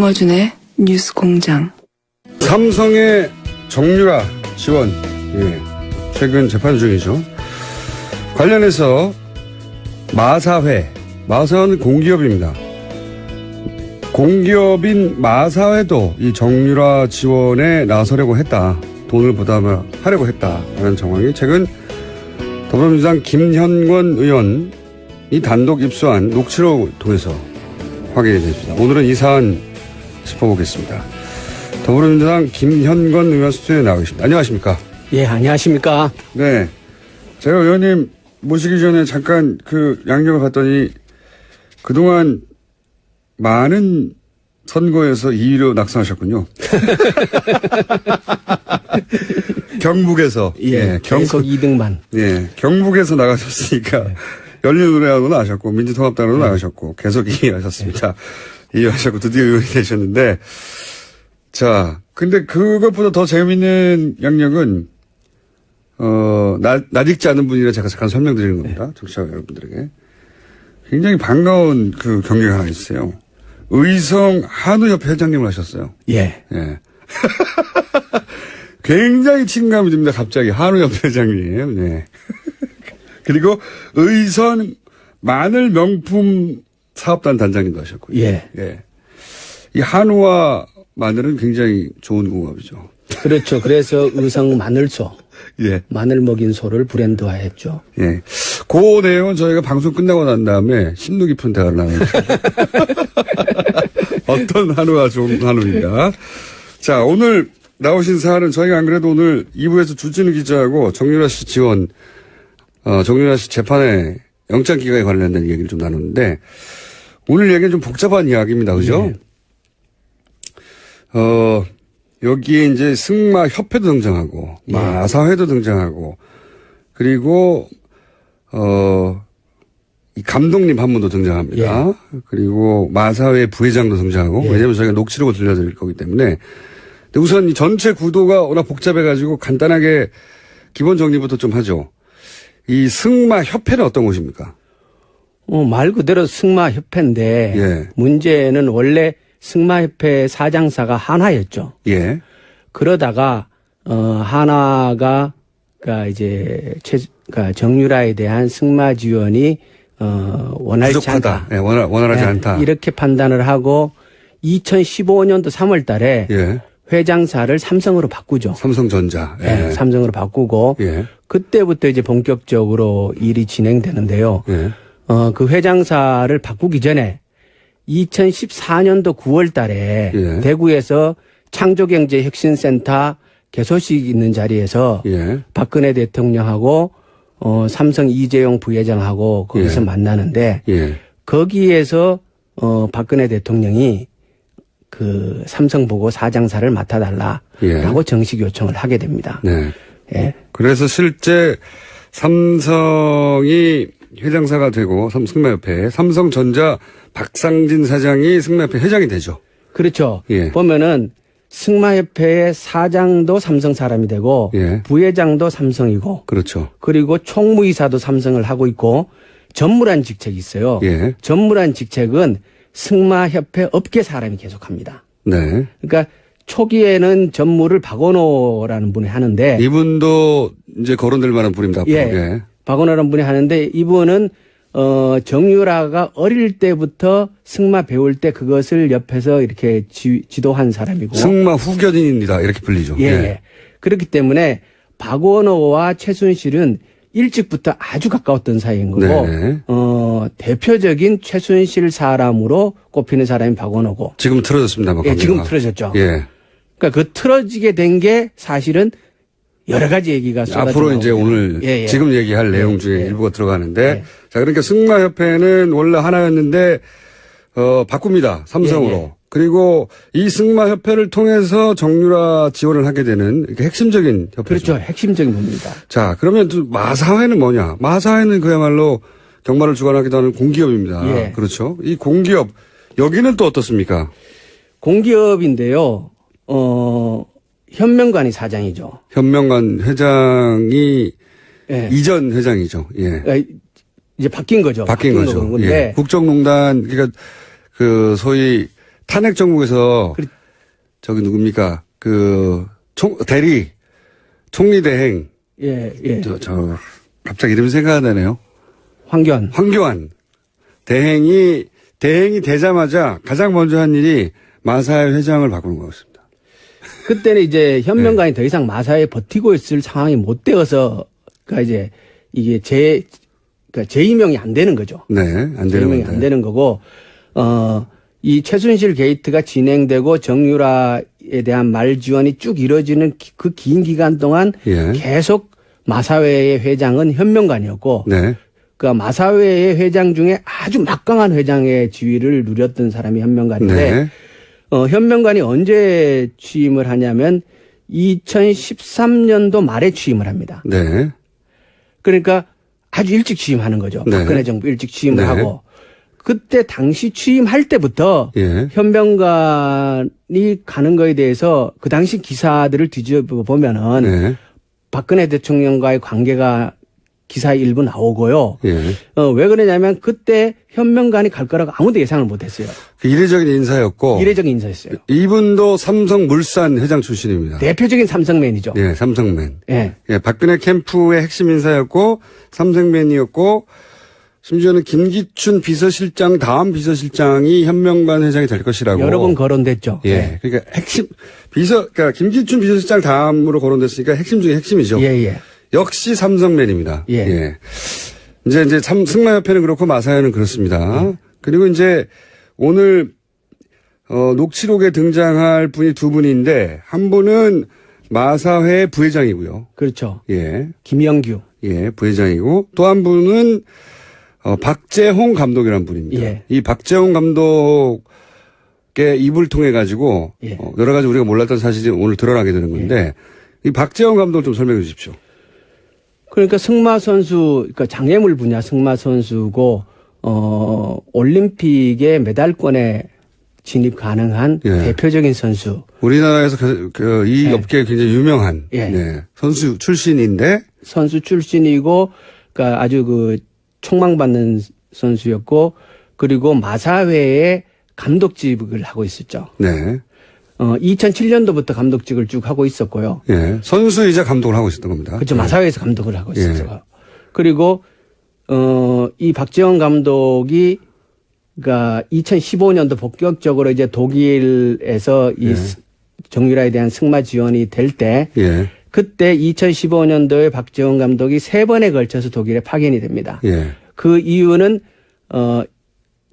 김어준의 뉴스공장. 삼성의 정유라 지원, 최근 재판 중이죠. 관련해서 마사회는 공기업입니다. 공기업인 마사회도 이 정유라 지원에 나서려고 했다. 돈을 부담하려고 했다라는 정황이 최근 더불어민주당 김현권 의원이 단독 입수한 녹취록을 통해서 확인이 됐습니다. 오늘은 이 사안 짚어보겠습니다. 더불어민주당 김현권 의원 스튜디오에 나와 계십니다. 안녕하십니까? 예, 안녕하십니까? 네. 제가 의원님 모시기 전에 잠깐 그 양력을 봤더니 그동안 많은 선거에서 2위로 낙선하셨군요. 경북에서. 예, 계속 2등만. 예, 경북에서 나가셨으니까 네. 열린우리당으로 나가셨고 민주통합당으로 나가셨고 계속 2위 하셨습니다. 2위 하셨고 드디어 의원이 되셨는데 자, 근데 그것보다 더 재미있는 양력은 낯익지 않은 분이라 제가 잠깐 설명드리는 겁니다. 청취자 여러분들에게. 굉장히 반가운 그 경력이 하나 있어요. 의성 한우협회 회장님을 하셨어요. 예. 예. 굉장히 친감이 듭니다. 갑자기 한우협회 회장님. 네. 그리고 의성 마늘 명품 사업단 단장님도 하셨고요. 예. 예. 이 한우와 마늘은 굉장히 좋은 궁합이죠. 그렇죠. 그래서 의성 마늘소. 예. 마늘 먹인 소를 브랜드화 했죠. 예. 그 내용은 저희가 방송 끝나고 난 다음에 심도 깊은 대화를 나누죠. 어떤 한우가 좋은 한우인가. 자, 오늘 나오신 사안은 저희가 안 그래도 오늘 2부에서 주진우 기자하고 정유라 씨 지원, 정유라 씨 재판에 영장 기각에 관련된 얘기를 좀 나누는데 오늘 얘기는 좀 복잡한 이야기입니다. 그죠? 예. 여기에 이제 승마협회도 등장하고, 예. 마사회도 등장하고, 그리고, 이 감독님 한 분도 등장합니다. 예. 그리고 마사회 부회장도 등장하고, 예. 왜냐면 저희가 녹취록을 들려드릴 거기 때문에. 근데 우선 이 전체 구도가 워낙 복잡해가지고 간단하게 기본 정리부터 좀 하죠. 이 승마협회는 어떤 곳입니까? 말 그대로 승마협회인데, 예. 문제는 원래 승마협회 사장사가 한화였죠. 예. 그러다가 한화가 그러니까 이제 정유라에 대한 승마 지원이 원활치 부족하다. 않다. 예, 원활하지 예, 않다. 이렇게 판단을 하고 2015년도 3월 달에 예. 회장사를 삼성으로 바꾸죠. 삼성전자. 예. 예, 삼성으로 바꾸고 예. 그때부터 이제 본격적으로 일이 진행되는데요. 예. 그 회장사를 바꾸기 전에 2014년도 9월 달에 예. 대구에서 창조경제혁신센터 개소식 있는 자리에서 예. 박근혜 대통령하고 삼성 이재용 부회장하고 거기서 예. 만나는데 예. 거기에서 박근혜 대통령이 그 삼성 보고 사장사를 맡아달라라고 예. 정식 요청을 하게 됩니다. 네. 예. 그래서 실제 삼성이 회장사가 되고 승마협회 삼성전자 박상진 사장이 승마협회 회장이 되죠. 그렇죠. 예. 보면은 승마협회의 사장도 삼성 사람이 되고 예. 부회장도 삼성이고 그렇죠. 그리고 총무이사도 삼성을 하고 있고 전무란 직책이 있어요. 예. 전무란 직책은 승마협회 업계 사람이 계속합니다. 네. 그러니까 초기에는 전무를 박원호라는 분이 하는데 이분도 이제 거론될 만한 분입니다. 앞으로. 예. 예. 박원호라는 분이 하는데 이분은 정유라가 어릴 때부터 승마 배울 때 그것을 옆에서 이렇게 지도한 사람이고. 승마 후견인입니다. 이렇게 불리죠. 예. 예. 그렇기 때문에 박원호와 최순실은 일찍부터 아주 가까웠던 사이인 거고. 네네. 대표적인 최순실 사람으로 꼽히는 사람이 박원호고. 지금 틀어졌습니다. 예, 지금 틀어졌죠. 예. 그러니까 그 틀어지게 된 게 사실은 여러 가지 얘기가 쏟아져 앞으로 이제 나옵니다. 오늘 예, 예. 지금 얘기할 내용 중에 예. 일부가 들어가는데 예. 자, 그러니까 승마협회는 원래 하나였는데 바꿉니다. 삼성으로. 예, 예. 그리고 이 승마협회를 통해서 정유라 지원을 하게 되는 이렇게 핵심적인 협회죠. 그렇죠. 핵심적인 겁니다. 자, 그러면 또 마사회는 뭐냐? 마사회는 그야말로 경마를 주관하기도 하는 공기업입니다. 예. 그렇죠. 이 공기업 여기는 또 어떻습니까? 공기업인데요. 현명관이 사장이죠. 현명관 회장이 예. 이전 회장이죠. 예. 그러니까 이제 바뀐 거죠. 바뀐 거죠. 건데 예. 국정농단, 그러니까 그 소위 탄핵 정국에서 저기 누굽니까? 총리 대행. 예. 갑자기 이름이 생각이 나네요. 황교안. 대행이 되자마자 가장 먼저 한 일이 마사회 회장을 바꾸는 거였습니다. 그때는 이제 현명관이 더 이상 마사회에 버티고 있을 상황이 못 되어서, 그러니까 이제 이게 그러니까 재임명이 안 되는 거죠. 네, 안 되는 재임명이 안 되는 거고, 이 최순실 게이트가 진행되고 정유라에 대한 말 지원이 쭉 이루어지는 그 긴 기간 동안 계속 마사회의 회장은 현명관이었고, 네. 그러니까 마사회의 회장 중에 아주 막강한 회장의 지위를 누렸던 사람이 현명관인데, 네. 현명관이 언제 취임을 하냐면 2013년도 말에 취임을 합니다. 네. 그러니까 아주 일찍 취임하는 거죠. 네. 박근혜 정부 일찍 취임을 네. 하고. 그때 당시 취임할 때부터 현명관이 가는 거에 대해서 그 당시 기사들을 뒤져보면은 네. 박근혜 대통령과의 관계가 기사에 일부 나오고요. 왜 그러냐면 그때 현명관이 갈 거라고 아무도 예상을 못했어요. 이례적인 인사였고. 이례적인 인사였어요. 이분도 삼성물산 회장 출신입니다. 대표적인 삼성맨이죠. 예, 삼성맨. 예. 예, 박근혜 캠프의 핵심 인사였고 삼성맨이었고 심지어는 김기춘 비서실장 다음 비서실장이 현명관 회장이 될 것이라고 여러 번 거론됐죠. 예. 그러니까 그러니까 김기춘 비서실장 다음으로 거론됐으니까 핵심 중에 핵심이죠. 예. 역시 삼성맨입니다. 예. 이제 승마협회는 그렇고 마사회는 그렇습니다. 그리고 이제 오늘 녹취록에 등장할 분이 두 분인데 한 분은 마사회 부회장이고요. 그렇죠. 예. 김영규. 예, 부회장이고 또 한 분은 박재홍 감독이라는 분입니다. 예. 이 박재홍 감독의 입을 통해 가지고 여러 가지 우리가 몰랐던 사실이 오늘 드러나게 되는 건데 이 박재홍 감독 좀 설명해 주십시오. 그러니까 승마 선수, 그러니까 장애물 분야 승마 선수고 올림픽의 메달권에 진입 가능한 대표적인 선수. 우리나라에서 이 업계에 굉장히 유명한 선수 출신인데 선수 출신이고, 그러니까 아주 촉망받는 선수였고, 그리고 마사회의 감독직을 하고 있었죠. 네. 2007년도부터 감독직을 쭉 하고 있었고요. 예. 선수이자 감독을 하고 있었던 겁니다. 그렇죠. 마사회에서 감독을 하고 있었죠. 그리고 이 박재홍 감독이 그러니까 2015년도 본격적으로 이제 독일에서 이 정유라에 대한 승마 지원이 될 때 그때 2015년도에 박재홍 감독이 3번에 걸쳐서 독일에 파견이 됩니다. 그 이유는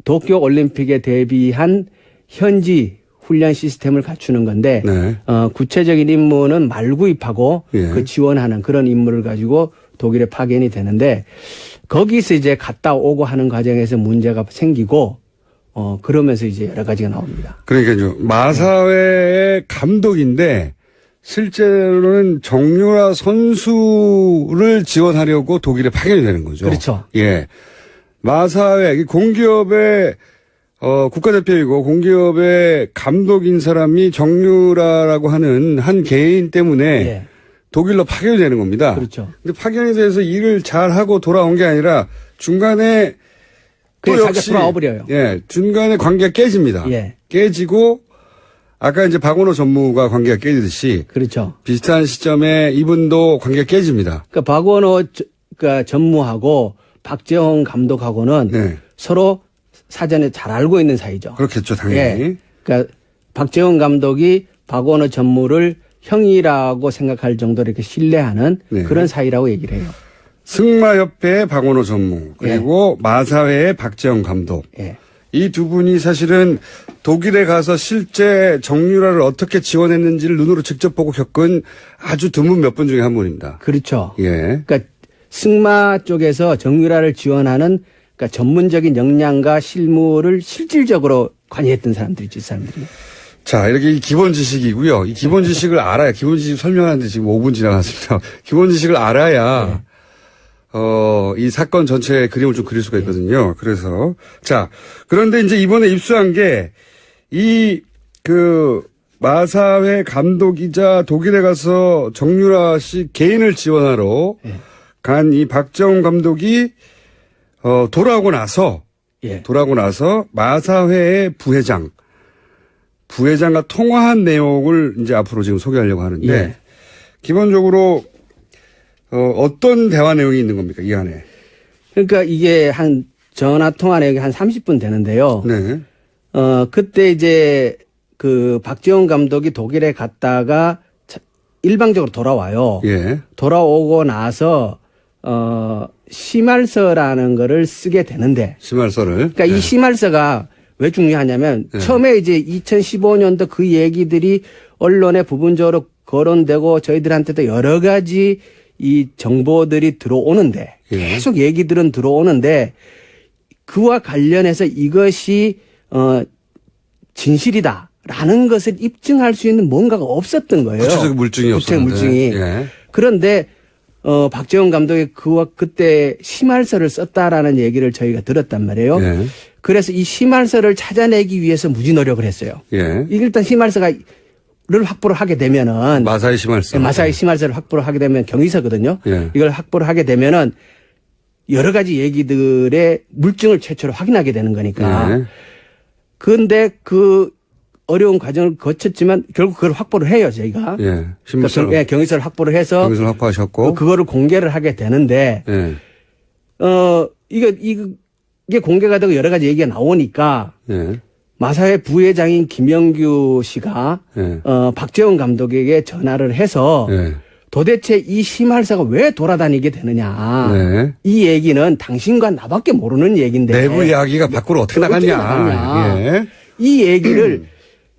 도쿄 올림픽에 대비한 현지 훈련 시스템을 갖추는 건데 구체적인 임무는 말 구입하고 그 지원하는 그런 임무를 가지고 독일에 파견이 되는데 거기서 이제 갔다 오고 하는 과정에서 문제가 생기고 그러면서 이제 여러 가지가 나옵니다. 그러니까요. 마사회의 감독인데 실제로는 정유라 선수를 지원하려고 독일에 파견이 되는 거죠. 그렇죠. 예. 마사회 공기업의 국가대표이고 공기업의 감독인 사람이 정유라라고 하는 한 개인 때문에 독일로 파견이 되는 겁니다. 그렇죠. 근데 파견이 돼서 일을 잘하고 돌아온 게 아니라 중간에 또 역시 돌아와 버려요. 중간에 관계가 깨집니다. 깨지고 아까 이제 박원호 전무가 관계가 깨지듯이 그렇죠. 비슷한 시점에 이분도 관계가 깨집니다. 그러니까 박원호 전무하고 박재홍 감독하고는 서로 사전에 잘 알고 있는 사이죠. 그렇겠죠, 당연히. 그러니까 박재홍 감독이 박원호 전무를 형이라고 생각할 정도로 이렇게 신뢰하는 그런 사이라고 얘기를 해요. 승마협회의 박원호 전무 그리고 마사회의 박재홍 감독. 이 두 분이 사실은 독일에 가서 실제 정유라를 어떻게 지원했는지를 눈으로 직접 보고 겪은 아주 드문 몇 분 중에 한 분입니다. 그렇죠. 그러니까 승마 쪽에서 정유라를 지원하는 그러니까 전문적인 역량과 실무를 실질적으로 관여했던 사람들이죠, 이 사람들이. 자, 이렇게 기본 지식이고요. 이 기본 지식을 알아야, 기본 지식 설명하는데 지금 5분 지나갔습니다. 기본 지식을 알아야, 이 사건 전체의 그림을 좀 그릴 수가 있거든요. 그래서. 자, 그런데 이제 이번에 입수한 게, 마사회 감독이자 독일에 가서 정유라 씨 개인을 지원하러 간 이 박재홍 감독이 돌아오고 나서 마사회의 부회장, 부회장과 통화한 내용을 이제 앞으로 지금 소개하려고 하는데 예. 기본적으로 어떤 대화 내용이 있는 겁니까? 이 안에. 그러니까 이게 한 전화 통화 내역이 한 30분 되는데요. 네. 그때 이제 그 박지원 감독이 독일에 갔다가 일방적으로 돌아와요. 예. 돌아오고 나서 심할서라는 거를 쓰게 되는데 심할서를. 그러니까 예. 이 심할서가 왜 중요하냐면 예. 처음에 이제 2015년도 그 얘기들이 언론에 부분적으로 거론되고 저희들한테도 여러 가지 이 정보들이 들어오는데 예. 계속 얘기들은 들어오는데 그와 관련해서 이것이 진실이다라는 것을 입증할 수 있는 뭔가가 없었던 거예요. 구체적 물증이 구체적 없었는데. 물증이. 예. 그런데 박재원 감독이 그때 심할서를 썼다라는 얘기를 저희가 들었단 말이에요. 예. 그래서 이 심할서를 찾아내기 위해서 무지 노력을 했어요. 예. 일단 심할서를 확보를 하게 되면은 마사이 심할서. 마사이 심할서를 확보를 하게 되면 경위서거든요. 예. 이걸 확보를 하게 되면은 여러 가지 얘기들의 물증을 최초로 확인하게 되는 거니까. 예. 그런데 그 어려운 과정을 거쳤지만 결국 그걸 확보를 해요, 저희가. 예. 심할서. 그러니까 경위서를 확보를 해서 경위서를 확보하셨고. 그거를 공개를 하게 되는데 예. 이게 공개가 되고 여러 가지 얘기가 나오니까 예. 마사회 부회장인 김영규 씨가 예. 박재원 감독에게 전화를 해서 예. 도대체 이 심할서가 왜 돌아다니게 되느냐. 네. 이 얘기는 당신과 나밖에 모르는 얘기인데. 내부 이야기가 밖으로 어떻게 나갔냐. 예. 이 얘기를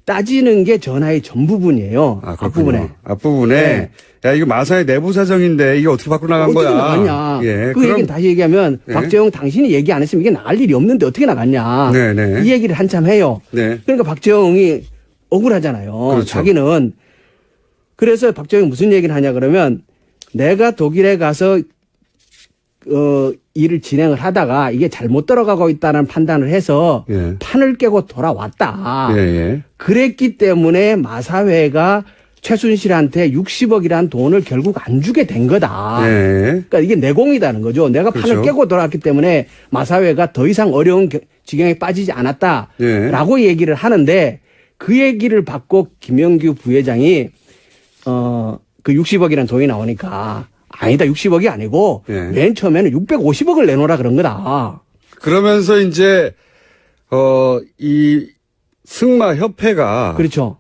따지는 게 전화의 전부분이에요. 아, 앞부분에. 앞부분에. 네. 야, 이거 마사의 내부 사정인데 이게 어떻게 밖으로 나간 어떻게 거야. 나갔냐. 예. 그 얘기는 다시 얘기하면 네. 박재영 당신이 얘기 안 했으면 이게 나갈 일이 없는데 어떻게 나갔냐. 네네. 이 얘기를 한참 해요. 네. 그러니까 박재영이 억울하잖아요. 그렇죠. 자기는. 그래서 박재영이 무슨 얘기를 하냐 그러면 내가 독일에 가서 일을 진행을 하다가 이게 잘못 들어가고 있다는 판단을 해서 예. 판을 깨고 돌아왔다. 예, 예. 그랬기 때문에 마사회가 최순실한테 60억이라는 돈을 결국 안 주게 된 거다. 예. 그러니까 이게 내공이다는 거죠. 내가 판을 그렇죠. 깨고 돌아왔기 때문에 마사회가 더 이상 어려운 지경에 빠지지 않았다라고 예. 얘기를 하는데 그 얘기를 받고 김영규 부회장이 그 60억이라는 돈이 나오니까 아니다 60억이 아니고 예. 맨 처음에는 650억을 내놓으라 그런 거다. 그러면서 이제 이 승마협회가 그렇죠.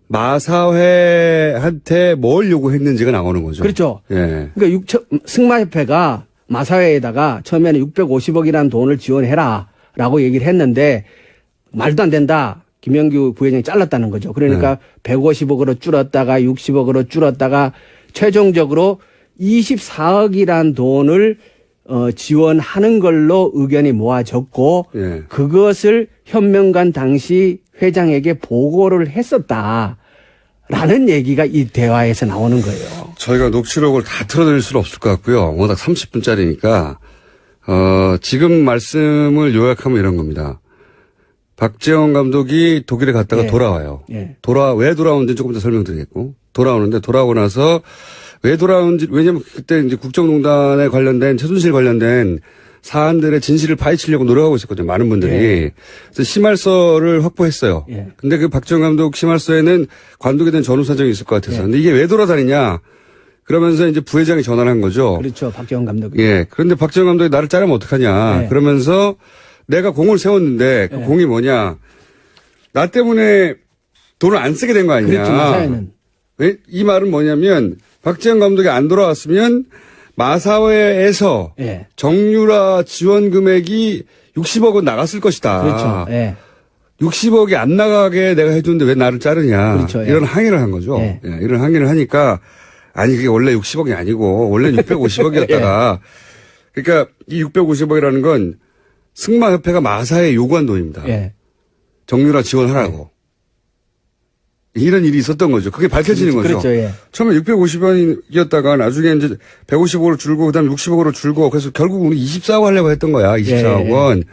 마사회한테 뭘 요구했는지가 나오는 거죠. 그렇죠. 예. 그러니까 승마협회가 마사회에다가 처음에는 650억이라는 돈을 지원해라라고 얘기를 했는데 말도 안 된다. 김영규 부회장이 잘랐다는 거죠. 그러니까 150억으로 줄었다가 60억으로 줄었다가 최종적으로 24억이란 돈을 지원하는 걸로 의견이 모아졌고 예. 그것을 현명관 당시 회장에게 보고를 했었다라는 얘기가 이 대화에서 나오는 거예요. 저희가 녹취록을 다 틀어드릴 수는 없을 것 같고요. 워낙 30분짜리니까 지금 말씀을 요약하면 이런 겁니다. 박재원 감독이 독일에 갔다가 예. 돌아와요. 예. 왜 돌아오는지 조금 더 설명드리겠고. 돌아오는데 돌아오고 나서 왜 돌아오는지, 왜냐면 그때 이제 국정농단에 관련된, 최순실 관련된 사안들의 진실을 파헤치려고 노력하고 있었거든요. 많은 분들이. 예. 그래서 심할서를 확보했어요. 예. 근데 그 박재원 감독 심할서에는 관독에 대한 전후 사정이 있을 것 같아서. 예. 근데 이게 왜 돌아다니냐. 그러면서 이제 부회장이 전화를 한 거죠. 그렇죠. 박재원 감독이. 예. 그런데 박재원 감독이 나를 자르면 어떡하냐. 예. 그러면서 내가 공을 세웠는데 그 예. 공이 뭐냐. 나 때문에 돈을 안 쓰게 된 거 아니냐. 그렇죠. 마사회는. 왜? 이 말은 뭐냐면 박재원 감독이 안 돌아왔으면 마사회에서 예. 정유라 지원 금액이 60억은 나갔을 것이다. 그렇죠. 예. 60억이 안 나가게 내가 해줬는데 왜 나를 자르냐. 그렇죠. 예. 이런 항의를 한 거죠. 예. 예, 이런 항의를 하니까 아니 그게 원래 60억이 아니고 원래 650억이었다가 그러니까 이 650억이라는 건 승마협회가 마사에 요구한 돈입니다. 예. 정유라 지원하라고. 이런 일이 있었던 거죠. 그게 밝혀지는 거죠. 그렇죠. 예. 처음에 650원이었다가 나중에 이제 150억으로 줄고 그다음에 60억으로 줄고 그래서 결국 우리 24억 하려고 했던 거야. 24억 원.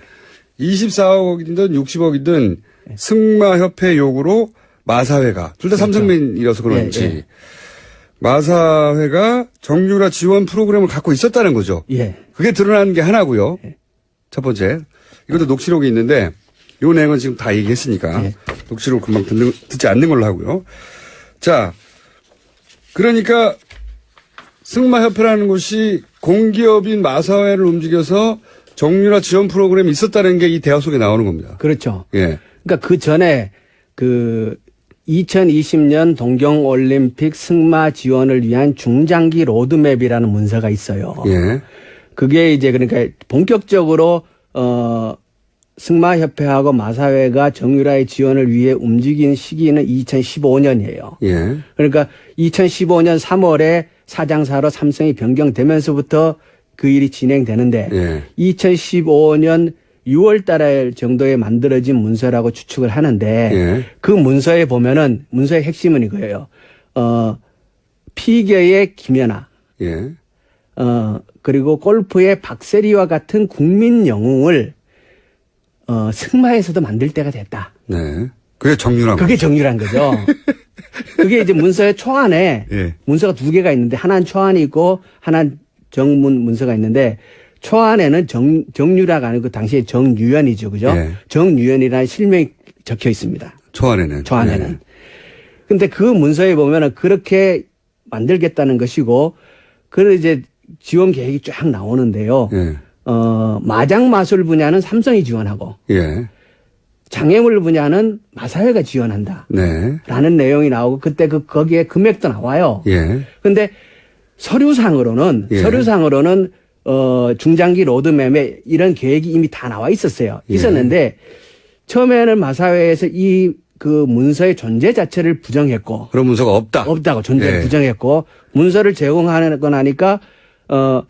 24억이든 60억이든 승마협회 요구로 마사회가 둘 다 그렇죠. 삼성맨이라서 그런지 예. 마사회가 정유라 지원 프로그램을 갖고 있었다는 거죠. 예. 그게 드러나는 게 하나고요. 첫 번째. 이것도 녹취록이 있는데 요 내용은 지금 다 얘기했으니까 네. 녹취록 금방 듣지 않는 걸로 하고요. 자, 그러니까 승마협회라는 곳이 공기업인 마사회를 움직여서 정유라 지원 프로그램이 있었다는 게 이 대화 속에 나오는 겁니다. 그렇죠. 예. 그러니까 그 전에 그 2020년 동경올림픽 승마 지원을 위한 중장기 로드맵이라는 문서가 있어요. 예. 그게 이제 그러니까 본격적으로 승마협회하고 마사회가 정유라의 지원을 위해 움직인 시기는 2015년이에요. 예. 그러니까 2015년 3월에 사장사로 삼성이 변경되면서부터 그 일이 진행되는데 예. 2015년 6월 달 정도에 만들어진 문서라고 추측을 하는데 예. 그 문서에 보면은 문서의 핵심은 이거예요. 피겨의 김연아, 예. 그리고 골프의 박세리와 같은 국민 영웅을 승마에서도 만들 때가 됐다. 네. 그게 정유라. 그게 정유라는 거죠. 그게 이제 문서의 초안에 예. 문서가 두 개가 있는데 하나는 초안이 있고 하나는 정문 문서가 있는데 초안에는 정유라가 아니고 당시에 정유연이죠. 그죠? 예. 정유연이라는 실명이 적혀 있습니다. 초안에는. 초안에는. 예. 근데 그 문서에 보면은 그렇게 만들겠다는 것이고 그런 이제 지원 계획이 쫙 나오는데요. 예. 마장 마술 분야는 삼성이 지원하고 예. 장애물 분야는 마사회가 지원한다. 네. 라는 내용이 나오고 그때 거기에 금액도 나와요. 예. 근데 서류상으로는 예. 중장기 로드맵에 이런 계획이 이미 다 나와 있었어요. 예. 있었는데 처음에는 마사회에서 그 문서의 존재 자체를 부정했고 그런 문서가 없다. 없다고 존재를 예. 부정했고 문서를 제공하고 나니까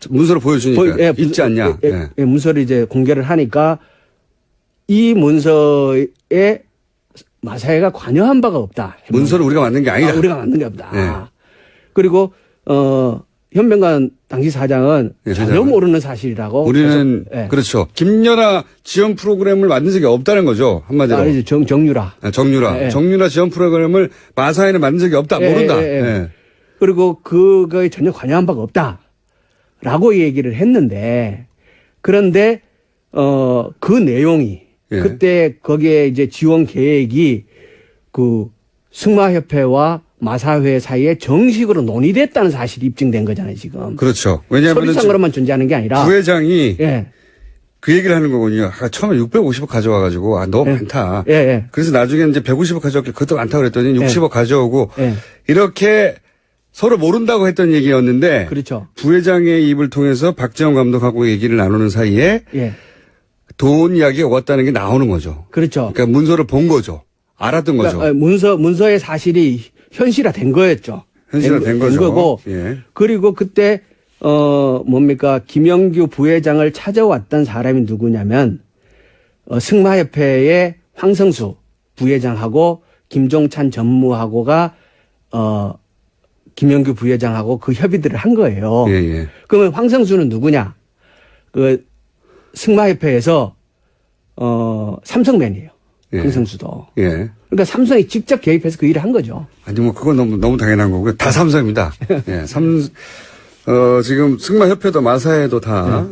문서를 보여주니까 있지 않냐. 예. 문서를 이제 공개를 하니까 이 문서에 마사회가 관여한 바가 없다. 문서를 우리가 만든 게 아니다. 우리가 만든 게 없다. 예. 그리고 현명관 당시 사장은 예, 전혀 사장은. 모르는 사실이라고. 우리는 계속, 예. 그렇죠. 김연아 지원 프로그램을 만든 적이 없다는 거죠. 한마디로. 이제 정유라. 정유라. 예. 정유라 지원 프로그램을 마사회는 만든 적이 없다. 예, 모른다. 예, 예. 예. 그리고 그거에 전혀 관여한 바가 없다라고 얘기를 했는데 그런데 그 내용이 예. 그때 거기에 이제 지원 계획이 그 승마협회와 마사회 사이에 정식으로 논의됐다는 사실이 입증된 거잖아요, 지금. 그렇죠. 왜냐하면 서류상으로만 존재하는 게 아니라. 부회장이 예. 그 얘기를 하는 거군요. 처음에 650억 가져와가지고 너무 예. 많다. 예, 예. 그래서 나중에 이제 150억 가져왔기 그것도 많다 그랬더니 60억 가져오고 예. 이렇게 서로 모른다고 했던 얘기였는데 그렇죠. 부회장의 입을 통해서 박재홍 감독하고 얘기를 나누는 사이에 예. 돈 이야기가 왔다는 게 나오는 거죠. 그렇죠. 그러니까 문서를 본 거죠. 알았던 거죠. 그러니까 문서의 사실이 현실화된 거였죠. 현실화된 거죠. 거고. 예. 그리고 그때 김영규 부회장을 찾아왔던 사람이 누구냐면 승마협회의 황성수 부회장하고 김종찬 전무하고가 김영규 부회장하고 그 협의들을 한 거예요. 예, 예. 그러면 황성수는 누구냐? 그 승마협회에서 삼성맨이에요. 예. 황성수도. 예. 그러니까 삼성이 직접 개입해서 그 일을 한 거죠. 아니, 그건 너무 당연한 거고요. 다 삼성입니다. 예. 지금 승마협회도 마사회도 다,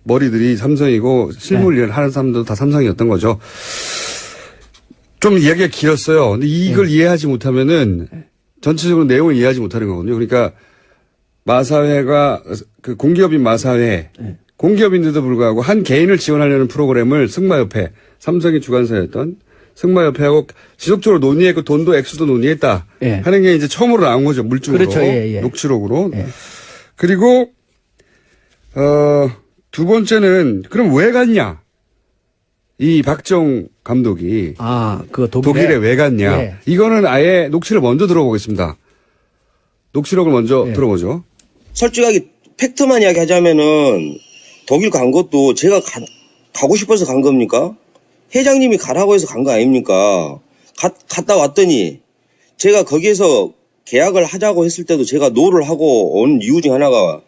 머리들이 삼성이고, 실물 일을 하는 사람도 다 삼성이었던 거죠. 좀 이야기가 길었어요. 근데 이걸 이해하지 못하면은, 전체적으로 내용을 이해하지 못하는 거거든요. 그러니까, 마사회가, 그 공기업인 마사회, 공기업인데도 불구하고 한 개인을 지원하려는 프로그램을 승마협회, 삼성이 주관사였던 승마협회하고 지속적으로 논의했고 돈도 액수도 논의했다. 예. 하는 게 이제 처음으로 나온 거죠. 물증으로. 그렇죠. 예, 예. 녹취록으로. 예. 그리고, 두 번째는 그럼 왜 갔냐? 이 박정 감독이 그 독일에 왜 갔냐? 예. 이거는 아예 녹취를 먼저 들어보겠습니다. 녹취록을 먼저 예. 들어보죠. 솔직하게 팩트만 이야기하자면은 독일 간 것도 제가 가고 싶어서 간 겁니까? 회장님이 가라고 해서 간 거 아닙니까? 갔다 왔더니 제가 거기에서 계약을 하자고 했을 때도 제가 노를 하고 온 이유 중 하나가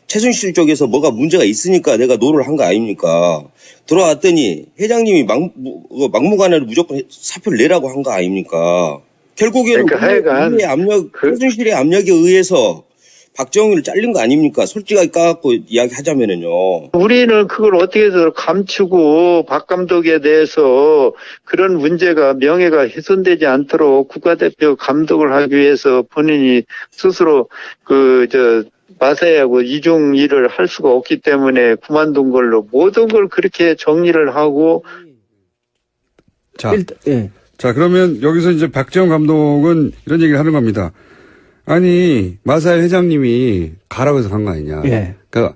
최순실 쪽에서 뭐가 문제가 있으니까 내가 노를 한 거 아닙니까? 들어왔더니 회장님이 막무가내로 무조건 사표를 내라고 한 거 아닙니까? 결국에는 그러니까 하여간 최순실의 압력에 의해서 박정희를 잘린 거 아닙니까? 솔직하게 까갖고 이야기하자면은요. 우리는 그걸 어떻게 해서 감추고 박 감독에 대해서 그런 문제가 명예가 훼손되지 않도록 국가대표 감독을 하기 위해서 본인이 스스로 마사야하고 이중 일을 할 수가 없기 때문에 그만둔 걸로 모든 걸 그렇게 정리를 하고. 자, 자, 그러면 여기서 이제 박재홍 감독은 이런 얘기를 하는 겁니다. 아니, 마사야 회장님이 가라고 해서 간 거 아니냐. 예. 그러니까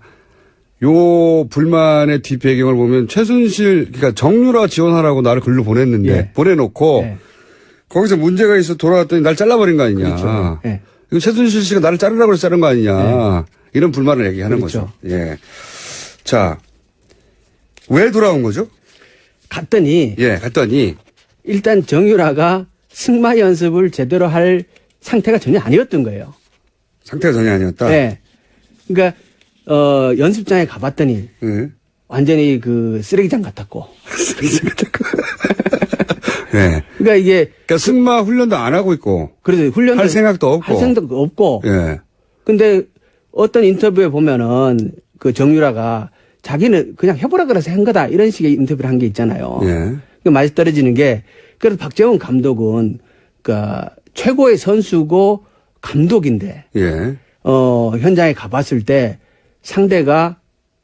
요 불만의 뒷배경을 보면 최순실, 그러니까 정유라 지원하라고 나를 글로 보냈는데, 예. 보내놓고, 예. 거기서 문제가 있어 돌아왔더니 날 잘라버린 거 아니냐. 그렇죠. 예. 이거 최순실 씨가 나를 자르라고 해서 자른 거 아니냐. 이런 불만을 얘기하는 그렇죠. 거죠. 예. 자, 왜 돌아온 거죠? 갔더니 일단 정유라가 승마 연습을 제대로 할 상태가 전혀 아니었던 거예요. 상태가 전혀 아니었다. 네. 그러니까 연습장에 가봤더니 네. 완전히 그 쓰레기장 같았고. 네. 그러니까 이게 승마 훈련도 안 하고 있고. 그래서 훈련도 할 생각도 없고. 할 생각도 없고. 예. 근데 어떤 인터뷰에 보면은 그 정유라가 자기는 그냥 해보라 그래서 한 거다 이런 식의 인터뷰를 한 게 있잖아요. 예. 그 맛이 떨어지는 게 그래서 박재홍 감독은 그러니까 최고의 선수고 감독인데 예. 현장에 가봤을 때 상대가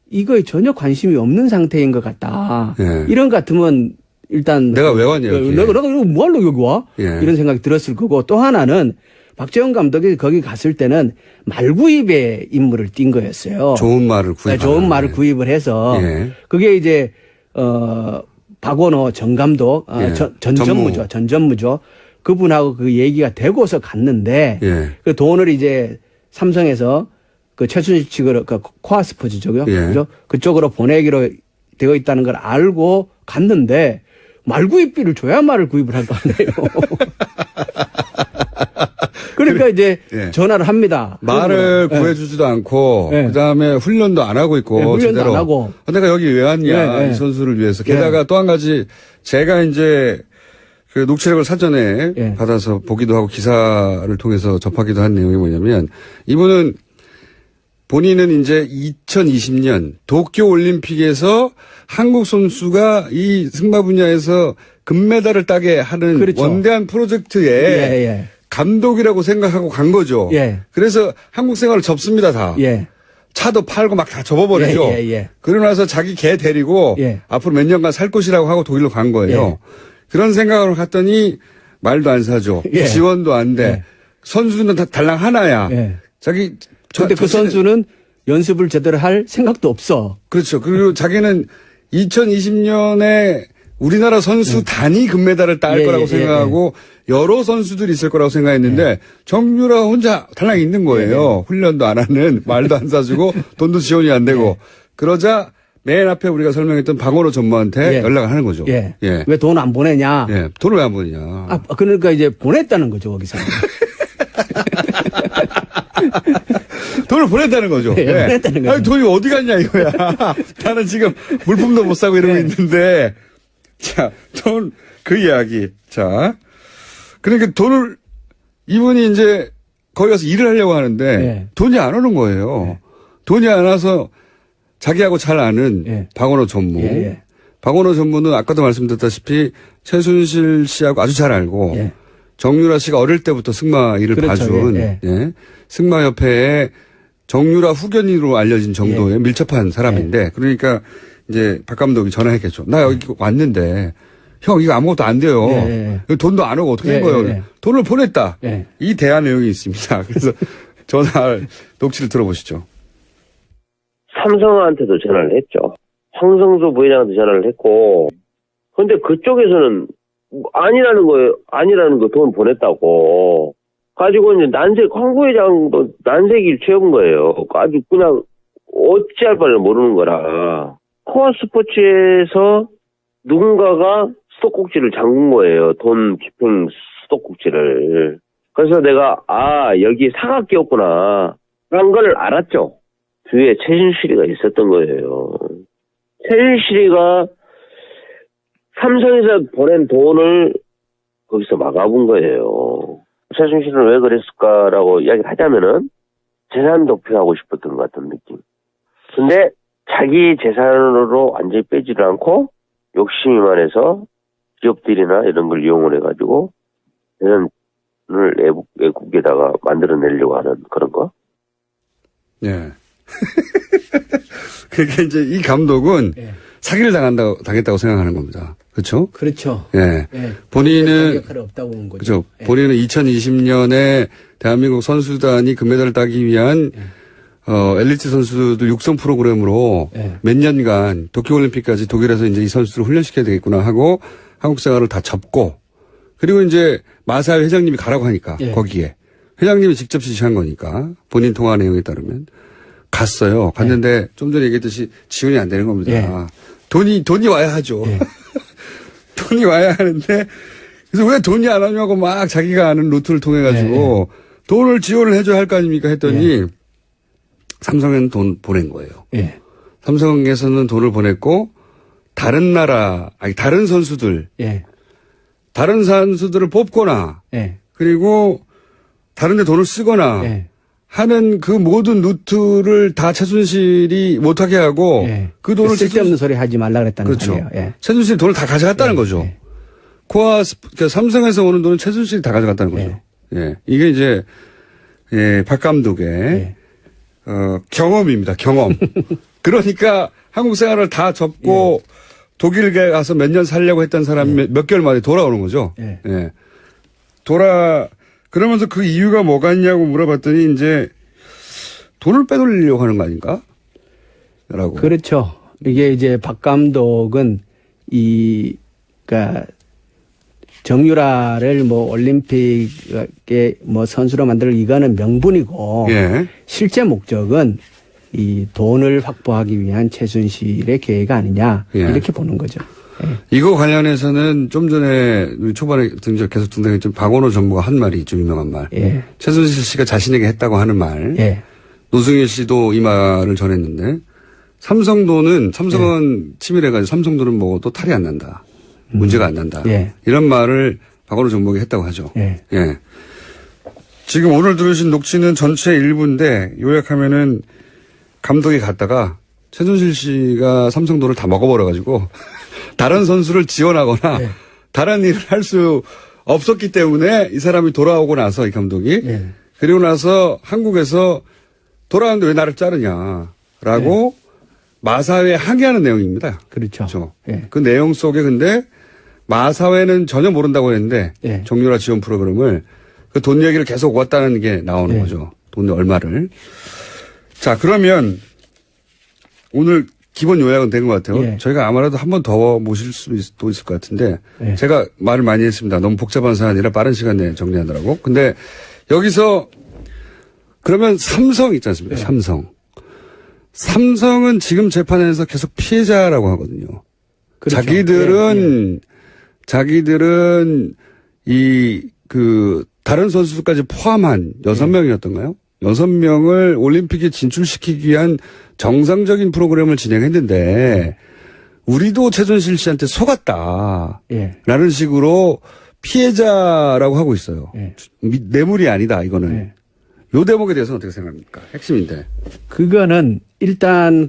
이거에 전혀 관심이 없는 상태인 것 같다. 예. 이런 것 같으면 일단 내가 왜 왔냐, 여기. 내가 뭐하러 여기 와? 예. 이런 생각이 들었을 거고 또 하나는 박재홍 감독이 거기 갔을 때는 말구입의 임무를 띈 거였어요. 좋은 말을 구입. 네, 좋은 말을 구입을 해서 예. 그게 이제 박원호 전 감독 예. 전전무죠. 그분하고 그 얘기가 되고서 갔는데 예. 그 돈을 이제 삼성에서 그 최순실 측으로 그 코아스포츠죠. 예. 그죠? 그쪽으로 보내기로 되어 있다는 걸 알고 갔는데 말구입비를 줘야 말을 구입을 할 거 아니에요. 그러니까 이제 예. 전화를 합니다. 말을 예. 구해주지도 않고 예. 그다음에 훈련도 안 하고 있고 예, 훈련도 제대로. 안 하고. 내가 여기 왜 왔냐 예, 예. 이 선수를 위해서. 게다가 또 한 가지 제가 이제 그 녹취록을 사전에 예. 받아서 보기도 하고 기사를 통해서 접하기도 한 내용이 뭐냐면 이분은 본인은 이제 2020년 도쿄올림픽에서 한국 선수가 이 승마 분야에서 금메달을 따게 하는 그렇죠. 원대한 프로젝트에 예. 감독이라고 생각하고 간 거죠. 예. 그래서 한국 생활을 접습니다, 다. 예. 차도 팔고 막 다 접어버리죠. 예. 그러고 나서 자기 개 데리고 예. 앞으로 몇 년간 살 것이라고 하고 독일로 간 거예요. 예. 그런 생각으로 갔더니 말도 안 사줘. 예. 지원도 안 돼. 예. 선수는 다 달랑 하나야. 예. 자기 근데 그 선수는 연습을 제대로 할 생각도 없어. 그렇죠. 그리고 자기는 2020년에 우리나라 선수 단위 금메달을 딸 예, 거라고 예, 생각하고 여러 선수들이 있을 거라고 생각했는데 정유라 혼자 달랑 있는 거예요. 훈련도 안 하는, 말도 안 사주고 돈도 지원이 안 되고. 그러자 맨 앞에 우리가 설명했던 박원호 전무한테 예. 연락을 하는 거죠. 예. 왜 돈 안 보내냐? 예. 돈을 왜 안 보내냐. 아, 그러니까 이제 보냈다는 거죠, 거기서. 돈을 보냈다는 거죠. 예, 보냈다는 거죠. 아니, 돈이 어디 갔냐 이거야. 나는 지금 물품도 못 사고 이러고 예. 있는데. 자, 그 이야기. 자. 그러니까 돈을, 이분이 이제 거기 가서 일을 하려고 하는데 예. 돈이 안 오는 거예요. 예. 돈이 안 와서 자기하고 잘 아는 예. 박원호 전무. 예. 박원호 전무는 아까도 말씀드렸다시피 최순실 씨하고 아주 잘 알고 예. 정유라 씨가 어릴 때부터 승마 일을 그렇죠. 봐준 예. 예. 승마협회의 정유라 후견인으로 알려진 정도의 밀접한 사람인데 그러니까 이제 박 감독이 전화했겠죠. 나 여기 왔는데 형 이거 아무것도 안 돼요. 돈도 안 오고 어떻게 된 거예요. 돈을 보냈다. 예. 이 대화 내용이 있습니다. 그래서 전화 녹취를 들어보시죠. 삼성한테도 전화를 했죠. 황성수 부회장한테 전화를 했고, 근데 그쪽에서는 아니라는 거 돈 보냈다고. 가지고 이제 황 부회장도 난색을 채운 거예요. 아주 그냥 어찌할 바를 모르는 거라. 코아 스포츠에서 누군가가 수도꼭지를 잠근 거예요. 돈 집행 수도꼭지를. 그래서 내가, 여기 사각기였구나. 라는 걸 알았죠. 뒤에 최순실이가 있었던 거예요. 최순실이가 삼성에서 보낸 돈을 거기서 막아본 거예요. 최순실은 왜 그랬을까라고 이야기를 하자면은 재산 도피하고 싶었던 것 같은 느낌. 근데 자기 재산으로 완전히 빼지를 않고 욕심이 많아서 기업들이나 이런 걸 이용을 해가지고 재산을 외국에다가 만들어내려고 하는 그런 거. 예. 그러니까 이제 이 감독은 예. 사기를 당했다고 생각하는 겁니다. 그렇죠? 그렇죠. 예. 예. 본인은 역할이 없다고 본 거죠. 그렇죠. 예. 본인은 2020년에 대한민국 선수단이 금메달을 따기 위한 엘리트 선수들 육성 프로그램으로 예. 몇 년간 도쿄올림픽까지 독일에서 이제 이 선수들을 훈련시켜야 되겠구나 하고 한국 생활을 다 접고 그리고 이제 마사회 회장님이 가라고 하니까 예. 거기에 회장님이 직접 지시한 거니까 본인 통화 내용에 따르면 갔어요. 갔는데 좀 전에 얘기했듯이 지원이 안 되는 겁니다. 예. 돈이 와야 하죠. 예. 돈이 와야 하는데 그래서 왜 돈이 안 오냐고 막 자기가 아는 루트를 통해 가지고 돈을 지원을 해줘야 할 거 아닙니까 했더니 삼성에는 돈 보낸 거예요. 예. 삼성에서는 돈을 보냈고 다른 선수들 예. 다른 선수들을 뽑거나 예. 그리고 다른 데 돈을 쓰거나 예. 하는 그 모든 루트를 다 최순실이 못하게 하고 예. 그 돈을 쓸데없는 소리 하지 말라 그랬다는 그렇죠. 거예요. 예. 최순실이 돈을 다 가져갔다는 예. 거죠. 예. 그러니까 삼성에서 오는 돈은 최순실이 다 가져갔다는 거죠. 예. 이게 이제 박 감독의 예. 경험입니다. 경험. 그러니까 한국 생활을 다 접고 독일에 가서 몇 년 살려고 했던 사람이 몇 개월 만에 돌아오는 거죠. 예. 예. 그러면서 그 이유가 뭐가 있냐고 물어봤더니 이제 돈을 빼돌리려고 하는 거 아닌가? 라고. 그렇죠. 이게 이제 박 감독은 그러니까 정유라를 뭐 올림픽에 뭐 선수로 만들 이거는 명분이고 예. 실제 목적은 이 돈을 확보하기 위한 최순실의 계획 아니냐 예. 이렇게 보는 거죠. 이거 관련해서는 좀 전에 우리 초반에 계속 등장했던 박원호 전무가 한 말이 좀 유명한 말. 예. 최순실 씨가 자신에게 했다고 하는 말. 예. 노승일 씨도 이 말을 전했는데 삼성은 치밀해가지고 삼성돈은 먹어도 탈이 안 난다. 문제가 안 난다. 예. 이런 말을 박원호 전무가 했다고 하죠. 예. 예. 지금 오늘 들으신 녹취는 전체 일부인데 요약하면은 감독이 갔다가 최순실 씨가 삼성돈을 다 먹어버려가지고 다른 선수를 지원하거나 예. 다른 일을 할 수 없었기 때문에 이 사람이 돌아오고 나서 이 감독이 예. 그리고 나서 한국에서 돌아왔는데 왜 나를 자르냐라고 마사회에 항의하는 내용입니다. 그렇죠. 그렇죠. 예. 그 내용 속에 근데 마사회는 전혀 모른다고 했는데 예. 정유라 지원 프로그램을 그 돈 얘기를 계속 왔다는 게 나오는 예. 거죠. 돈 얼마를. 자, 그러면 오늘 기본 요약은 된 것 같아요. 예. 저희가 아무래도 한 번 더 모실 수도 있을 것 같은데 예. 제가 말을 많이 했습니다. 너무 복잡한 사안이라 빠른 시간 내에 정리하느라고. 근데 여기서 그러면 삼성 있지 않습니까? 예. 삼성은 지금 재판에서 계속 피해자라고 하거든요. 그렇죠. 자기들은 다른 선수들까지 포함한 6명이었던가요? 6명을 올림픽에 진출시키기 위한 정상적인 프로그램을 진행했는데 우리도 최순실 씨한테 속았다. 예. 라는 식으로 피해자라고 하고 있어요. 예. 뇌물이 아니다, 이거는. 예. 요 대목에 대해서는 어떻게 생각합니까? 핵심인데. 그거는 일단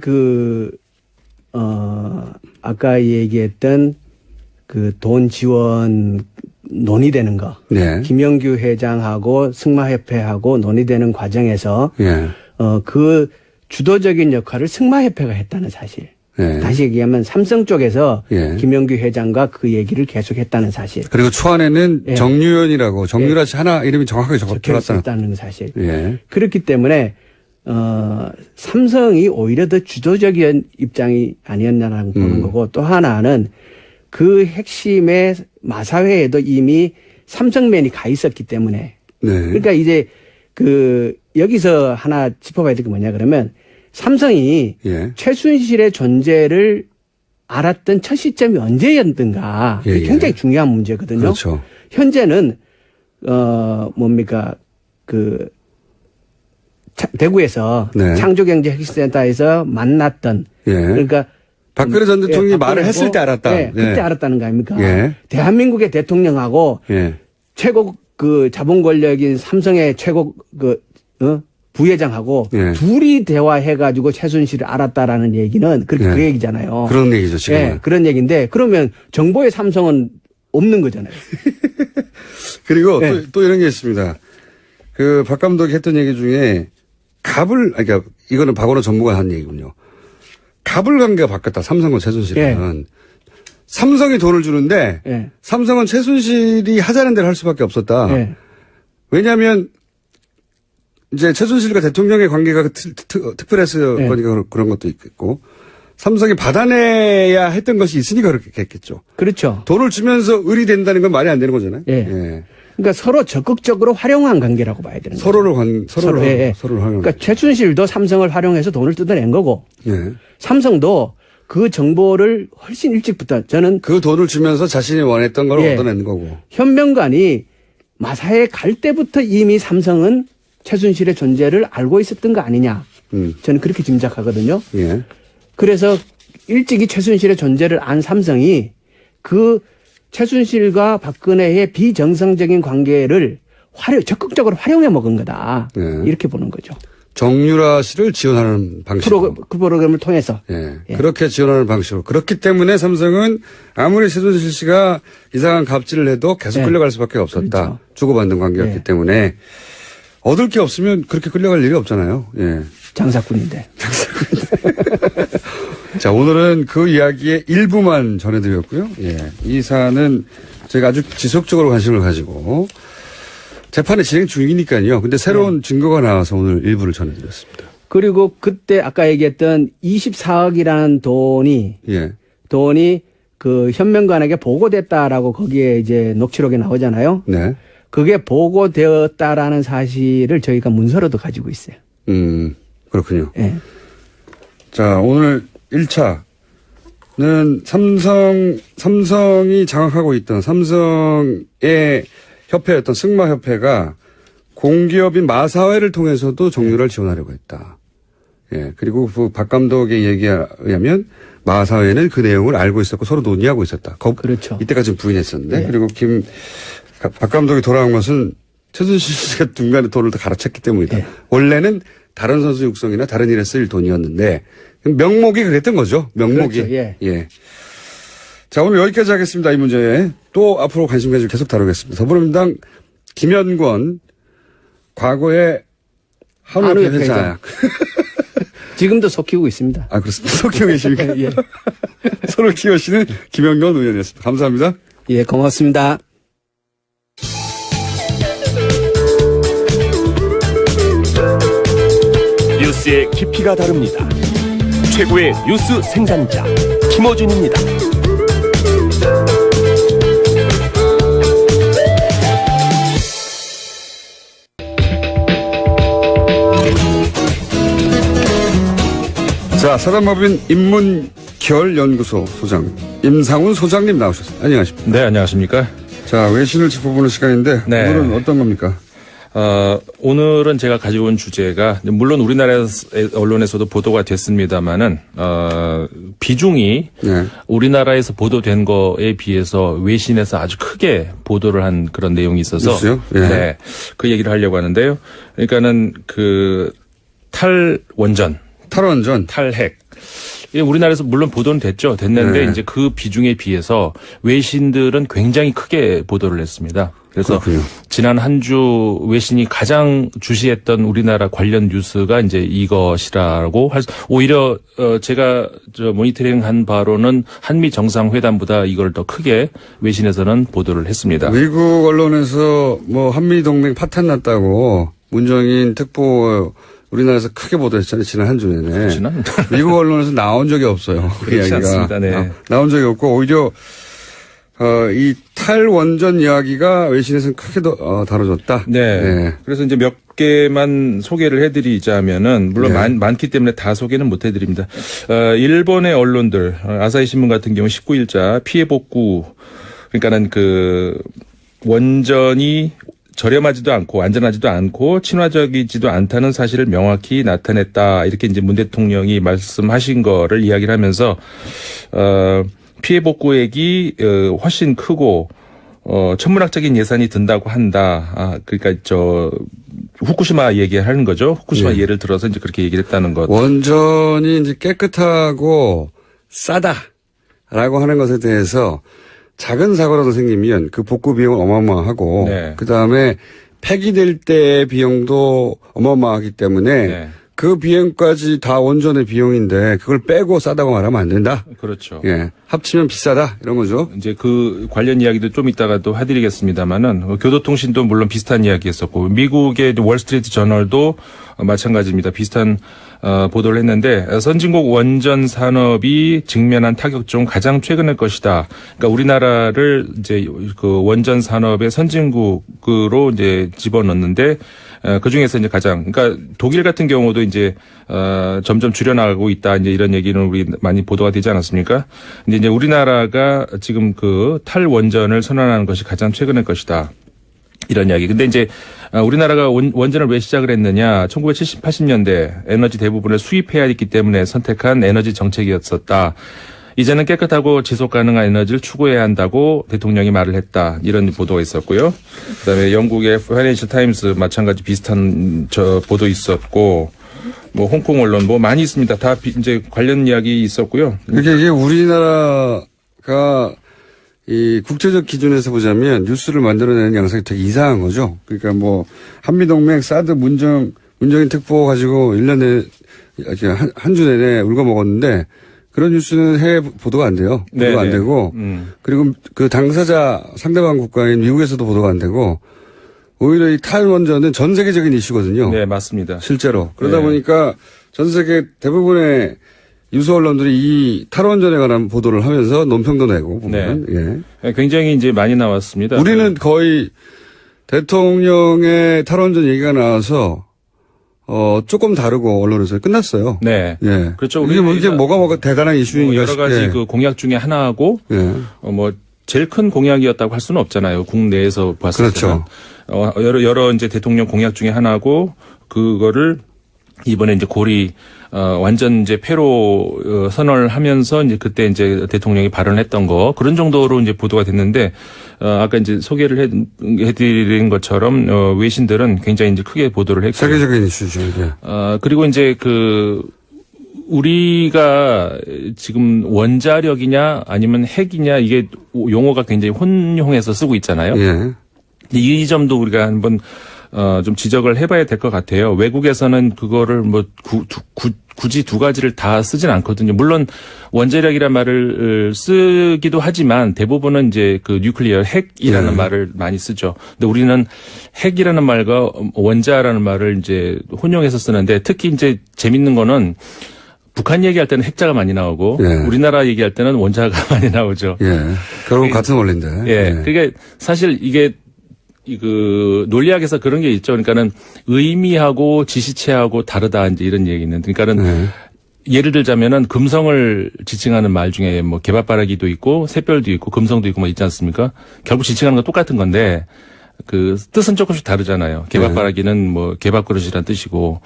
아까 얘기했던 그 돈 지원 논의되는 거. 네. 김영규 회장하고 승마협회하고 논의되는 과정에서 예. 그 주도적인 역할을 승마협회가 했다는 사실. 예. 다시 얘기하면 삼성 쪽에서 예. 김영규 회장과 그 얘기를 계속했다는 사실. 그리고 초안에는 예. 정유연이라고 정유라 씨 하나 이름이 정확하게 적혀놨다는. 적혀있다는 사실. 예. 그렇기 때문에 삼성이 오히려 더 주도적인 입장이 아니었나라고 보는 거고 또 하나는 그 핵심의 마사회에도 이미 삼성맨이 가 있었기 때문에 네. 그러니까 이제 여기서 하나 짚어봐야 될 게 뭐냐 그러면 삼성이 예. 최순실의 존재를 알았던 첫 시점이 언제였던가 예, 이게 굉장히 중요한 문제거든요. 그렇죠. 현재는 대구에서 네. 창조경제핵심센터에서 만났던 예. 그러니까 박근혜 전 대통령이 말을 했을 때 알았다. 네, 그때 알았다는 거 아닙니까? 예. 대한민국의 대통령하고 예. 최고 자본 권력인 삼성의 최고 부회장하고 예. 둘이 대화해가지고 최순실을 알았다라는 얘기는 그 예. 얘기잖아요. 그런 얘기죠, 지금. 예, 그런 얘기인데 그러면 정보의 삼성은 없는 거잖아요. 그리고 예. 또 이런 게 있습니다. 그 박 감독이 했던 얘기 중에 그러니까 이거는 박원호 전무가 한 얘기군요. 갑을 관계가 바뀌었다. 삼성과 최순실은. 삼성이 돈을 주는데 예. 삼성은 최순실이 하자는 대로 할 수밖에 없었다. 예. 왜냐하면 이제 최순실과 대통령의 관계가 특별해서 예. 그러니까 그런 것도 있겠고 삼성이 받아내야 했던 것이 있으니까 그렇게 했겠죠. 그렇죠. 돈을 주면서 을이 된다는 건 말이 안 되는 거잖아요. 예. 그러니까 서로 적극적으로 활용한 관계라고 봐야 되는 거죠. 서로를 예. 활용. 그러니까 최순실도 삼성을 활용해서 돈을 뜯어낸 거고 예. 삼성도 그 정보를 훨씬 일찍부터 저는 그 돈을 주면서 자신이 원했던 걸 예. 얻어내는 거고. 현명관이 마사에 갈 때부터 이미 삼성은 최순실의 존재를 알고 있었던 거 아니냐. 저는 그렇게 짐작하거든요. 예. 그래서 일찍이 최순실의 존재를 안 삼성이 그 최순실과 박근혜의 비정상적인 관계를 적극적으로 활용해 먹은 거다. 예. 이렇게 보는 거죠. 정유라 씨를 지원하는 방식. 그 프로그램을 통해서. 예. 그렇게 지원하는 방식으로. 그렇기 때문에 삼성은 아무리 최순실 씨가 이상한 갑질을 해도 계속 예. 끌려갈 수밖에 없었다. 그렇죠. 주고받는 관계였기 예. 때문에 얻을 게 없으면 그렇게 끌려갈 일이 없잖아요. 예. 장사꾼인데. 자, 오늘은 그 이야기의 일부만 전해드렸고요. 예. 이 사안은 저희가 아주 지속적으로 관심을 가지고 재판이 진행 중이니까요. 근데 새로운 증거가 나와서 오늘 일부를 전해드렸습니다. 그리고 그때 아까 얘기했던 24억이라는 돈이 그 현명관에게 보고됐다라고 거기에 이제 녹취록에 나오잖아요. 네. 그게 보고되었다라는 사실을 저희가 문서로도 가지고 있어요. 그렇군요. 예. 자, 오늘 1차는 삼성이 장악하고 있던 삼성의 협회였던 승마협회가 공기업인 마사회를 통해서도 정유라를 지원하려고 했다. 예. 그리고 그 박 감독의 얘기에 의하면 마사회는 그 내용을 알고 있었고 서로 논의하고 있었다. 그렇죠. 이때까지는 부인했었는데. 예. 그리고 박 감독이 돌아온 것은 최순실 씨가 중간에 돈을 더 갈아챘기 때문이다. 예. 원래는 다른 선수 육성이나 다른 일에 쓰일 돈이었는데 명목이 그랬던 거죠. 명목이. 그렇죠. 예. 자, 오늘 여기까지 하겠습니다. 이 문제에. 또 앞으로 관심 가지고 계속 다루겠습니다. 더불어민주당 김현권 과거에 한우협회 회장. 지금도 속히고 있습니다. 아, 그렇습니다. 속히고 계십니까? 예. 손을 키우시는 김현권 의원이었습니다. 감사합니다. 예, 고맙습니다. 뉴스의 깊이가 다릅니다. 최고의 뉴스 생산자 김어준입니다. 자, 사단법인 인문결연구소 소장 임상훈 소장님 나오셨습니다. 안녕하십니까? 네, 안녕하십니까? 자, 외신을 짚어보는 시간인데 네. 오늘은 어떤 겁니까? 오늘은 제가 가지고 온 주제가 물론 우리나라 언론에서도 보도가 됐습니다만은 비중이 네. 우리나라에서 보도된 거에 비해서 외신에서 아주 크게 보도를 한 그런 내용이 있어서 뉴스요? 예. 네, 그 얘기를 하려고 하는데요. 그러니까는 그 탈원전, 탈핵. 예, 우리나라에서 물론 보도는 됐는데 네. 이제 그 비중에 비해서 외신들은 굉장히 크게 보도를 했습니다. 그래서 그렇군요. 지난 한 주 외신이 가장 주시했던 우리나라 관련 뉴스가 이제 이것이라고 오히려 제가 모니터링한 바로는 한미 정상회담보다 이걸 더 크게 외신에서는 보도를 했습니다. 미국 언론에서 뭐 한미 동맹 파탄 났다고 문정인 특보 우리나라에서 크게 보도했잖아요. 지난 한 주 내내. 미국 언론에서 나온 적이 없어요. 그 그렇지 이야기가. 않습니다. 네. 나온 적이 없고 오히려 이 탈원전 이야기가 외신에서는 크게 다뤄졌다. 네. 네. 그래서 이제 몇 개만 소개를 해드리자면은 물론 네. 많기 때문에 다 소개는 못 해드립니다. 일본의 언론들 아사히 신문 같은 경우 19일자 피해 복구 그러니까는 그 원전이 저렴하지도 않고 안전하지도 않고 친화적이지도 않다는 사실을 명확히 나타냈다. 이렇게 이제 문 대통령이 말씀하신 거를 이야기를 하면서 피해 복구액이 훨씬 크고 천문학적인 예산이 든다고 한다. 그러니까 후쿠시마 얘기하는 거죠. 후쿠시마 예를 들어서 이제 그렇게 얘기를 했다는 것. 원전이 이제 깨끗하고 싸다라고 하는 것에 대해서 작은 사고라도 생기면 그 복구 비용은 어마어마하고 네. 그다음에 폐기될 때의 비용도 어마어마하기 때문에 네. 그 비용까지 다 원전의 비용인데 그걸 빼고 싸다고 말하면 안 된다. 그렇죠. 예. 합치면 비싸다 이런 거죠. 이제 그 관련 이야기도 좀 이따가도 해드리겠습니다만은 교도통신도 물론 비슷한 이야기였었고 미국의 월스트리트 저널도 마찬가지입니다. 비슷한 보도를 했는데 선진국 원전 산업이 직면한 타격 중 가장 최근의 것이다. 그러니까 우리나라를 이제 그 원전 산업의 선진국으로 이제 집어넣는데 그 중에서 이제 가장 그러니까 독일 같은 경우도 이제 점점 줄여나가고 있다. 이제 이런 얘기는 우리 많이 보도가 되지 않았습니까? 근데 이제 우리나라가 지금 그 탈원전을 선언하는 것이 가장 최근의 것이다. 이런 이야기. 근데 이제 우리나라가 원전을 왜 시작을 했느냐. 1970, 80년대 에너지 대부분을 수입해야 했기 때문에 선택한 에너지 정책이었었다. 이제는 깨끗하고 지속 가능한 에너지를 추구해야 한다고 대통령이 말을 했다. 이런 보도가 있었고요. 그다음에 영국의 파이낸셜 타임스 마찬가지 비슷한 보도 있었고 뭐 홍콩 언론 뭐 많이 있습니다. 다 이제 관련 이야기 있었고요. 그러니까 이게 우리나라가 이 국제적 기준에서 보자면 뉴스를 만들어내는 양상이 되게 이상한 거죠. 그러니까 뭐 한미동맹 사드 문정인 특보 가지고 1년에 한 주 내내 울고 먹었는데 그런 뉴스는 해외 보도가 안 돼요. 보도가 네네. 안 되고 그리고 그 당사자 상대방 국가인 미국에서도 보도가 안 되고 오히려 이 탈원전은 전 세계적인 이슈거든요. 네, 맞습니다. 실제로. 그러다 네. 보니까 전 세계 대부분의 유수 언론들이 이 탈원전에 관한 보도를 하면서 논평도 내고 보면 네. 예. 굉장히 이제 많이 나왔습니다. 우리는 거의 대통령의 탈원전 얘기가 나와서 조금 다르고 언론에서 끝났어요. 네. 예. 그렇죠. 이게 뭐가 대단한 이슈인가 여러 가지 싶- 예. 그 공약 중에 하나하고 예. 뭐 제일 큰 공약이었다고 할 수는 없잖아요. 국내에서 봤을 그렇죠. 때는 여러 이제 대통령 공약 중에 하나고 그거를 이번에 이제 고리 완전 이제 폐로 선언을 하면서 이제 그때 이제 대통령이 발언했던 거 그런 정도로 이제 보도가 됐는데 아까 이제 소개를 해드린 것처럼 외신들은 굉장히 이제 크게 보도를 했고 세계적인 이슈죠. 이게. 그리고 이제 우리가 지금 원자력이냐 아니면 핵이냐 이게 용어가 굉장히 혼용해서 쓰고 있잖아요. 예. 이 점도 우리가 한번 좀 지적을 해봐야 될 것 같아요. 외국에서는 그거를 뭐 굳이 두 가지를 다 쓰진 않거든요. 물론 원자력이라는 말을 쓰기도 하지만 대부분은 이제 그 뉴클리어 핵이라는 말을 많이 쓰죠. 근데 우리는 핵이라는 말과 원자라는 말을 이제 혼용해서 쓰는데 특히 이제 재밌는 거는 북한 얘기할 때는 핵자가 많이 나오고 우리나라 얘기할 때는 원자가 많이 나오죠. 예. 결국 같은 원리인데. 예. 그러니까 사실 이게 논리학에서 그런 게 있죠. 그러니까는 의미하고 지시체하고 다르다 이제 이런 얘기는. 그러니까는 예를 들자면은 금성을 지칭하는 말 중에 뭐 개밥바라기도 있고 샛별도 있고 금성도 있고 뭐 있지 않습니까? 결국 지칭하는 건 똑같은 건데 그 뜻은 조금씩 다르잖아요. 개밥바라기는 뭐 개밥그릇이라는 뜻이고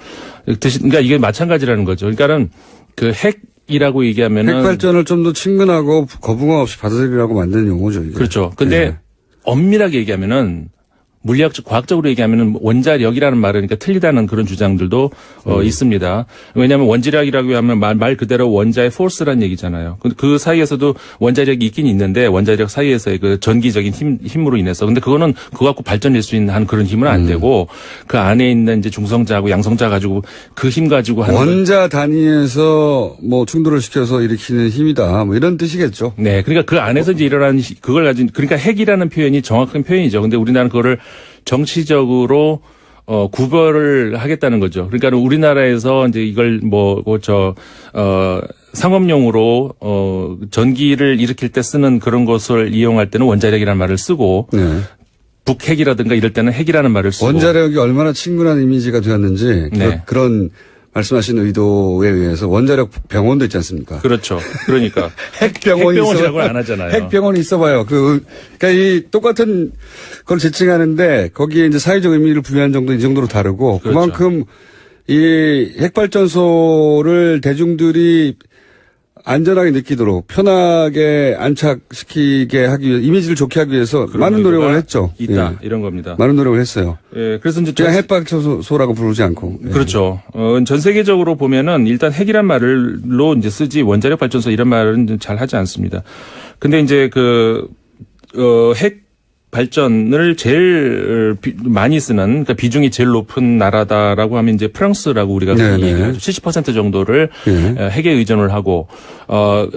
그러니까 이게 마찬가지라는 거죠. 그러니까는 그 핵이라고 얘기하면은 핵발전을 좀 더 친근하고 거부감 없이 받아들이라고 만드는 용어죠. 이게. 그렇죠. 근데 엄밀하게 얘기하면은 물리학적, 과학적으로 얘기하면은 원자력이라는 말은 그러니까 틀리다는 그런 주장들도 있습니다. 왜냐하면 원자력이라고 하면 말 그대로 원자의 포스라는 얘기잖아요. 그 사이에서도 원자력이 있긴 있는데 원자력 사이에서의 그 전기적인 힘으로 인해서. 근데 그거는 그거 갖고 발전될 수 있는 한 그런 힘은 안 되고 그 안에 있는 이제 중성자하고 양성자 가지고 그 힘 가지고 하는 원자 단위에서 뭐 충돌을 시켜서 일으키는 힘이다. 뭐 이런 뜻이겠죠. 네. 그러니까 그 안에서 이제 일어나는 그걸 가진 그러니까 핵이라는 표현이 정확한 표현이죠. 근데 우리나라는 그거를 정치적으로 구별을 하겠다는 거죠. 그러니까 우리나라에서 이제 이걸 상업용으로 전기를 일으킬 때 쓰는 그런 것을 이용할 때는 원자력이라는 말을 쓰고 북핵이라든가 이럴 때는 핵이라는 말을 쓰고 원자력이 얼마나 친근한 이미지가 되었는지 그런 말씀하신 의도에 의해서 원자력 병원도 있지 않습니까? 그렇죠. 그러니까 핵병원이라고 안 하잖아요. 핵병원이 있어봐요. 그러니까 이 똑같은 걸 지칭하는데 거기에 이제 사회적 의미를 부여한 정도 이 정도로 다르고 그렇죠. 그만큼 이 핵발전소를 대중들이 안전하게 느끼도록 편하게 안착시키게 하기 위해 이미지를 좋게 하기 위해서 그런 많은 노력을 의도가 했죠. 있다 예. 이런 겁니다. 많은 노력을 했어요. 예, 그래서 이제 그냥 핵발전소라고 부르지 않고. 예. 그렇죠. 전 세계적으로 보면은 일단 핵이란 말로 이제 쓰지 원자력 발전소 이런 말은 잘 하지 않습니다. 근데 이제 핵 발전을 제일 많이 쓰는, 그러니까 비중이 제일 높은 나라다라고 하면 이제 프랑스라고 우리가 얘기하죠. 70% 정도를 핵에 의존을 하고,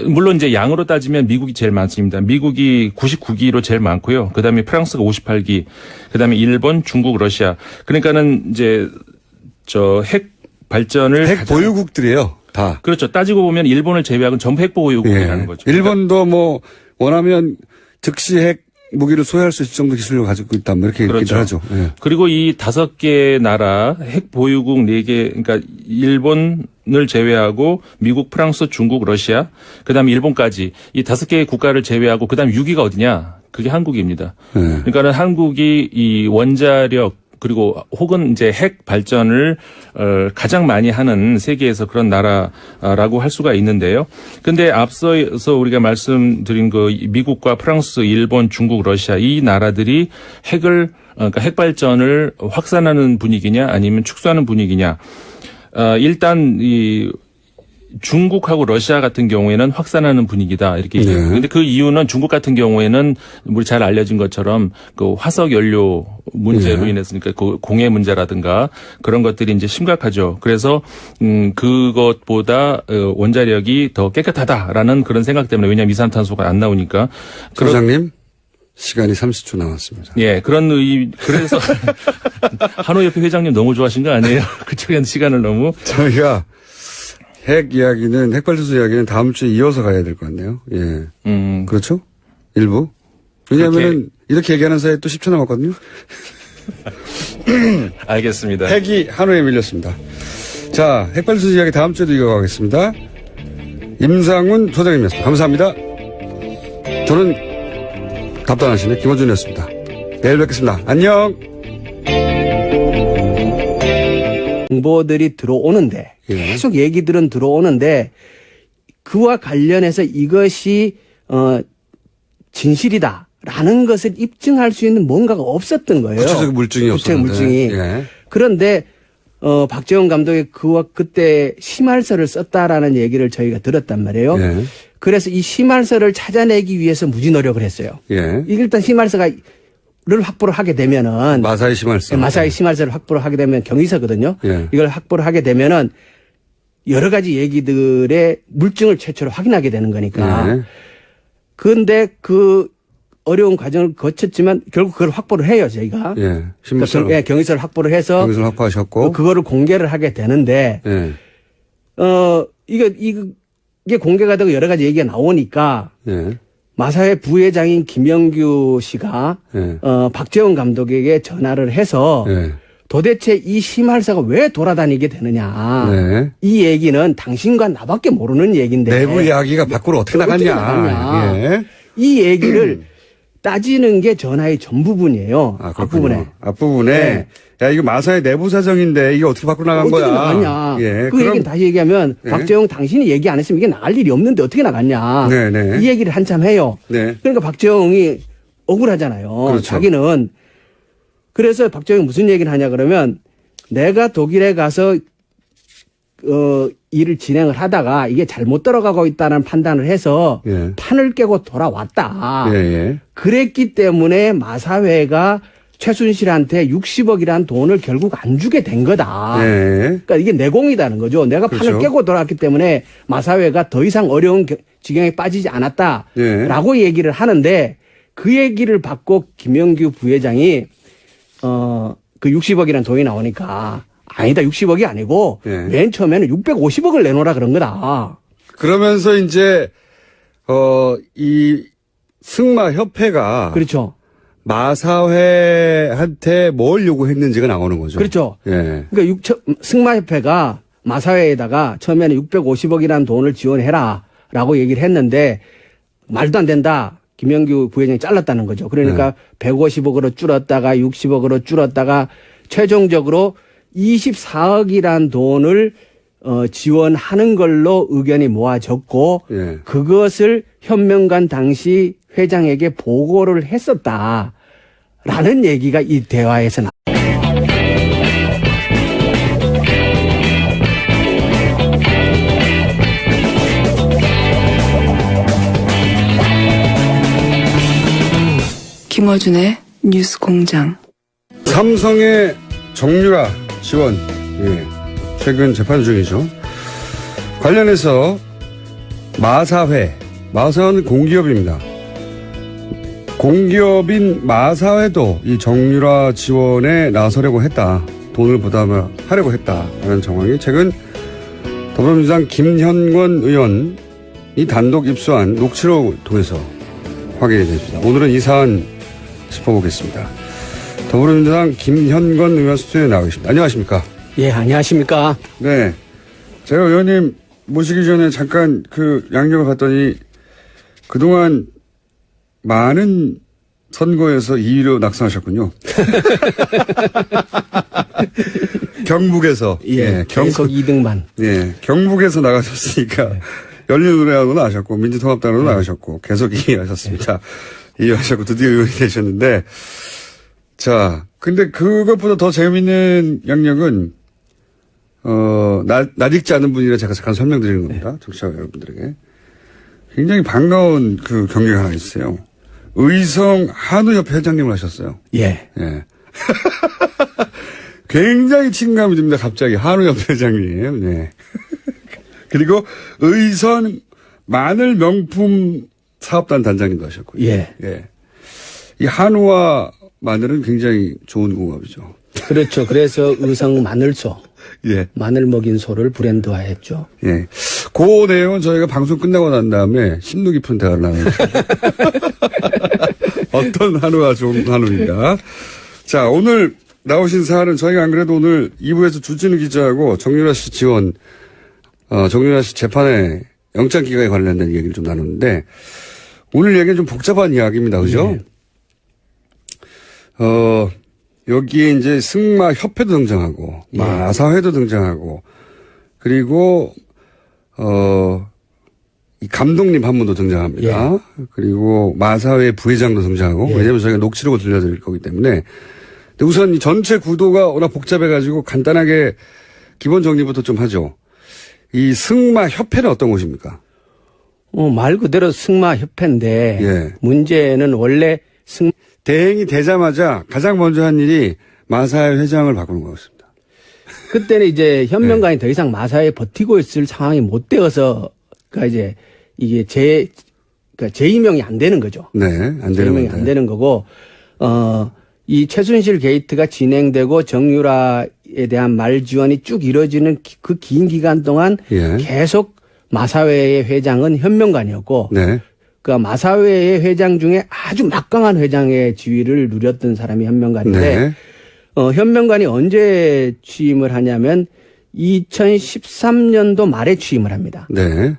물론 이제 양으로 따지면 미국이 제일 많습니다. 미국이 99기로 제일 많고요. 그 다음에 프랑스가 58기, 그 다음에 일본, 중국, 러시아. 그러니까는 이제 핵 발전을 핵 보유국들이에요. 다. 그렇죠. 따지고 보면 일본을 제외하고는 전부 핵 보유국이라는 거죠. 일본도 뭐 원하면 즉시 핵 무기를 소유할 수 있을 정도 기술을 가지고 있다. 뭐 이렇게 얘기를 하죠. 예. 그리고 이 5개 나라 핵 보유국 4개, 그러니까 일본을 제외하고 미국, 프랑스, 중국, 러시아, 그다음에 일본까지 이 5개의 국가를 제외하고 그다음에 6위가 어디냐? 그게 한국입니다. 그러니까는 한국이 이 원자력 그리고 혹은 이제 핵 발전을 가장 많이 하는 세계에서 그런 나라라고 할 수가 있는데요. 근데 앞서서 우리가 말씀드린 미국과 프랑스, 일본, 중국, 러시아 이 나라들이 그러니까 핵 발전을 확산하는 분위기냐 아니면 축소하는 분위기냐. 일단 이 중국하고 러시아 같은 경우에는 확산하는 분위기다 이렇게 얘기해요. 그런데 그 이유는 중국 같은 경우에는 우리 잘 알려진 것처럼 그 화석 연료 문제로 인해서 그러니까 그 공해 문제라든가 그런 것들이 이제 심각하죠. 그래서 그것보다 원자력이 더 깨끗하다라는 그런 생각 때문에 왜냐하면 이산탄소가 안 나오니까. 소장님 시간이 30초 남았습니다. 예, 그래서 한우협회 회장님 너무 좋아하신 거 아니에요? 그쪽에 시간을 너무 저희가 핵 이야기는 핵발전소 이야기는 다음 주에 이어서 가야 될 것 같네요. 예. 그렇죠? 일부. 왜냐하면 이렇게 얘기하는 사이에 또 10초 남았거든요. 알겠습니다. 핵이 한우에 밀렸습니다. 자, 핵발전소 이야기 다음 주에도 이어가겠습니다. 임상훈 소장님이었습니다. 감사합니다. 저는 답답하시네 김어준이었습니다. 내일 뵙겠습니다. 안녕. 정보들이 들어오는데 계속 얘기들은 들어오는데 그와 관련해서 이것이 진실이다라는 것을 입증할 수 있는 뭔가가 없었던 거예요. 구체적 물증이 없었는데. 물증이. 예. 그런데 박재원 감독이 그때 심할서를 썼다라는 얘기를 저희가 들었단 말이에요. 예. 그래서 이 심할서를 찾아내기 위해서 무지 노력을 했어요. 예. 일단 심할서가 를 확보를 하게 되면은 마사이 심할서. 마사이 심할서를 확보를 하게 되면 경위서거든요. 예. 이걸 확보를 하게 되면은 여러 가지 얘기들의 물증을 최초로 확인하게 되는 거니까. 예. 그런데 그 어려운 과정을 거쳤지만 결국 그걸 확보를 해요, 저희가. 예. 심할서. 그러니까 경위서를 확보를 해서 경위서를 확보하셨고 그거를 공개를 하게 되는데 예. 이게 공개가 되고 여러 가지 얘기가 나오니까 예. 마사회 부회장인 김영규 씨가 예. 박재원 감독에게 전화를 해서 예. 도대체 이 심할서가 왜 돌아다니게 되느냐. 네. 이 얘기는 당신과 나밖에 모르는 얘기인데. 내부 이야기가 밖으로 어떻게 나갔냐. 예. 이 얘기를 따지는 게 전화의 전부분이에요. 앞부분에. 앞부분에. 네. 야, 이거 마사의 내부 사정인데 이게 어떻게 밖으로 나간 거야. 어떻게 나갔냐. 예. 그 얘기는 다시 얘기하면 네. 박재홍 당신이 얘기 안 했으면 이게 나갈 일이 없는데 어떻게 나갔냐. 네네. 이 얘기를 한참 해요. 네. 그러니까 박재홍이 억울하잖아요. 그렇죠. 자기는. 그래서 박재홍이 무슨 얘기를 하냐 그러면 내가 독일에 가서 일을 진행을 하다가 이게 잘못 들어가고 있다는 판단을 해서 예. 판을 깨고 돌아왔다. 예, 예. 그랬기 때문에 마사회가 최순실한테 60억이라는 돈을 결국 안 주게 된 거다. 예. 그러니까 이게 내공이다는 거죠. 내가 판을 그렇죠. 깨고 돌아왔기 때문에 마사회가 더 이상 어려운 지경에 빠지지 않았다라고 예. 얘기를 하는데 그 얘기를 받고 김영규 부회장이 그 60억이라는 돈이 나오니까 아니다 60억이 아니고 예. 맨 처음에는 650억을 내놓으라 그런 거다. 그러면서 이제 이 승마협회가 그렇죠. 마사회한테 뭘 요구했는지가 나오는 거죠. 그렇죠. 예. 그러니까 승마협회가 마사회에다가 처음에는 650억이라는 돈을 지원해라라고 얘기를 했는데 말도 안 된다. 김영규 부회장이 잘랐다는 거죠. 그러니까 150억으로 줄었다가 60억으로 줄었다가 최종적으로 24억이란 돈을 지원하는 걸로 의견이 모아졌고 예. 그것을 현명관 당시 회장에게 보고를 했었다라는 얘기가 이 대화에서 나. 김어준의 뉴스 공장. 삼성의 정유라 지원, 예, 최근 재판 중이죠. 관련해서 마사회는 공기업입니다. 공기업인 마사회도 이 정유라 지원에 나서려고 했다. 돈을 부담하려고 했다라는 정황이 최근 더불어민주당 김현권 의원이 단독 입수한 녹취록을 통해서 확인이 됩니다. 오늘은 이 사안 짚어보겠습니다. 더불어민주당 김현권 의원 스튜디오에 나와 계십니다. 안녕하십니까? 예, 안녕하십니까? 네. 제가 의원님 모시기 전에 잠깐 그 양력을 봤더니 그동안 많은 선거에서 2위로 낙선하셨군요. 경북에서. 예, 계속 2등만. 예, 경북에서 나가셨으니까 네. 열린우리당으로 나가셨고 민주통합당으로 나가셨고 계속 2위 하셨습니다. 2위 하셨고 드디어 의원이 되셨는데 자, 근데 그것보다 더 재미있는 양력은 낯익지 않은 분이라 제가 잠깐 설명드리는 겁니다. 청취자 여러분들에게. 굉장히 반가운 그 경력이 하나 있어요. 의성 한우협회 회장님을 하셨어요. 예. 예. 굉장히 친감이 듭니다. 갑자기 한우협회 회장님. 네. 그리고 의성 마늘 명품 사업단 단장님도 하셨고요. 예. 예. 이 한우와 마늘은 굉장히 좋은 궁합이죠. 그렇죠. 그래서 의성 마늘소. 예. 마늘 먹인 소를 브랜드화했죠. 예. 그 내용은 저희가 방송 끝나고 난 다음에 심도 깊은 대화를 나누죠. 어떤 한우가 좋은 한우인가. 자, 오늘 나오신 사안은 저희가 안 그래도 오늘 2부에서 주진우 기자하고 정유라 씨 지원, 정유라 씨 재판에 영장 기각에 관련된 얘기를 좀 나누는데 오늘 얘기는 좀 복잡한 이야기입니다. 그죠? 네. 여기에 이제 승마협회도 등장하고, 예. 마사회도 등장하고, 그리고, 이 감독님 한 분도 등장합니다. 예. 그리고 마사회 부회장도 등장하고, 예. 왜냐면 저희가 녹취록을 들려드릴 거기 때문에. 근데 우선 이 전체 구도가 워낙 복잡해가지고 간단하게 기본 정리부터 좀 하죠. 이 승마협회는 어떤 곳입니까? 말 그대로 승마협회인데 예. 문제는 원래 대행이 되자마자 가장 먼저 한 일이 마사회 회장을 바꾸는 거였습니다. 그때는 이제 현명관이 더 이상 마사에 버티고 있을 상황이 못 되어서 그러니까 이제 이게 그러니까 재임명이 안 되는 거죠. 네, 안 되는 재임명이 건데. 안 되는 거고 이 최순실 게이트가 진행되고 정유라에 대한 말 지원이 쭉 이루어지는 그 긴 기간 동안 예. 계속 마사회의 회장은 현명관이었고 네. 그러니까 마사회의 회장 중에 아주 막강한 회장의 지위를 누렸던 사람이 현명관인데 네. 현명관이 언제 취임을 하냐면 2013년도 말에 취임을 합니다. 네.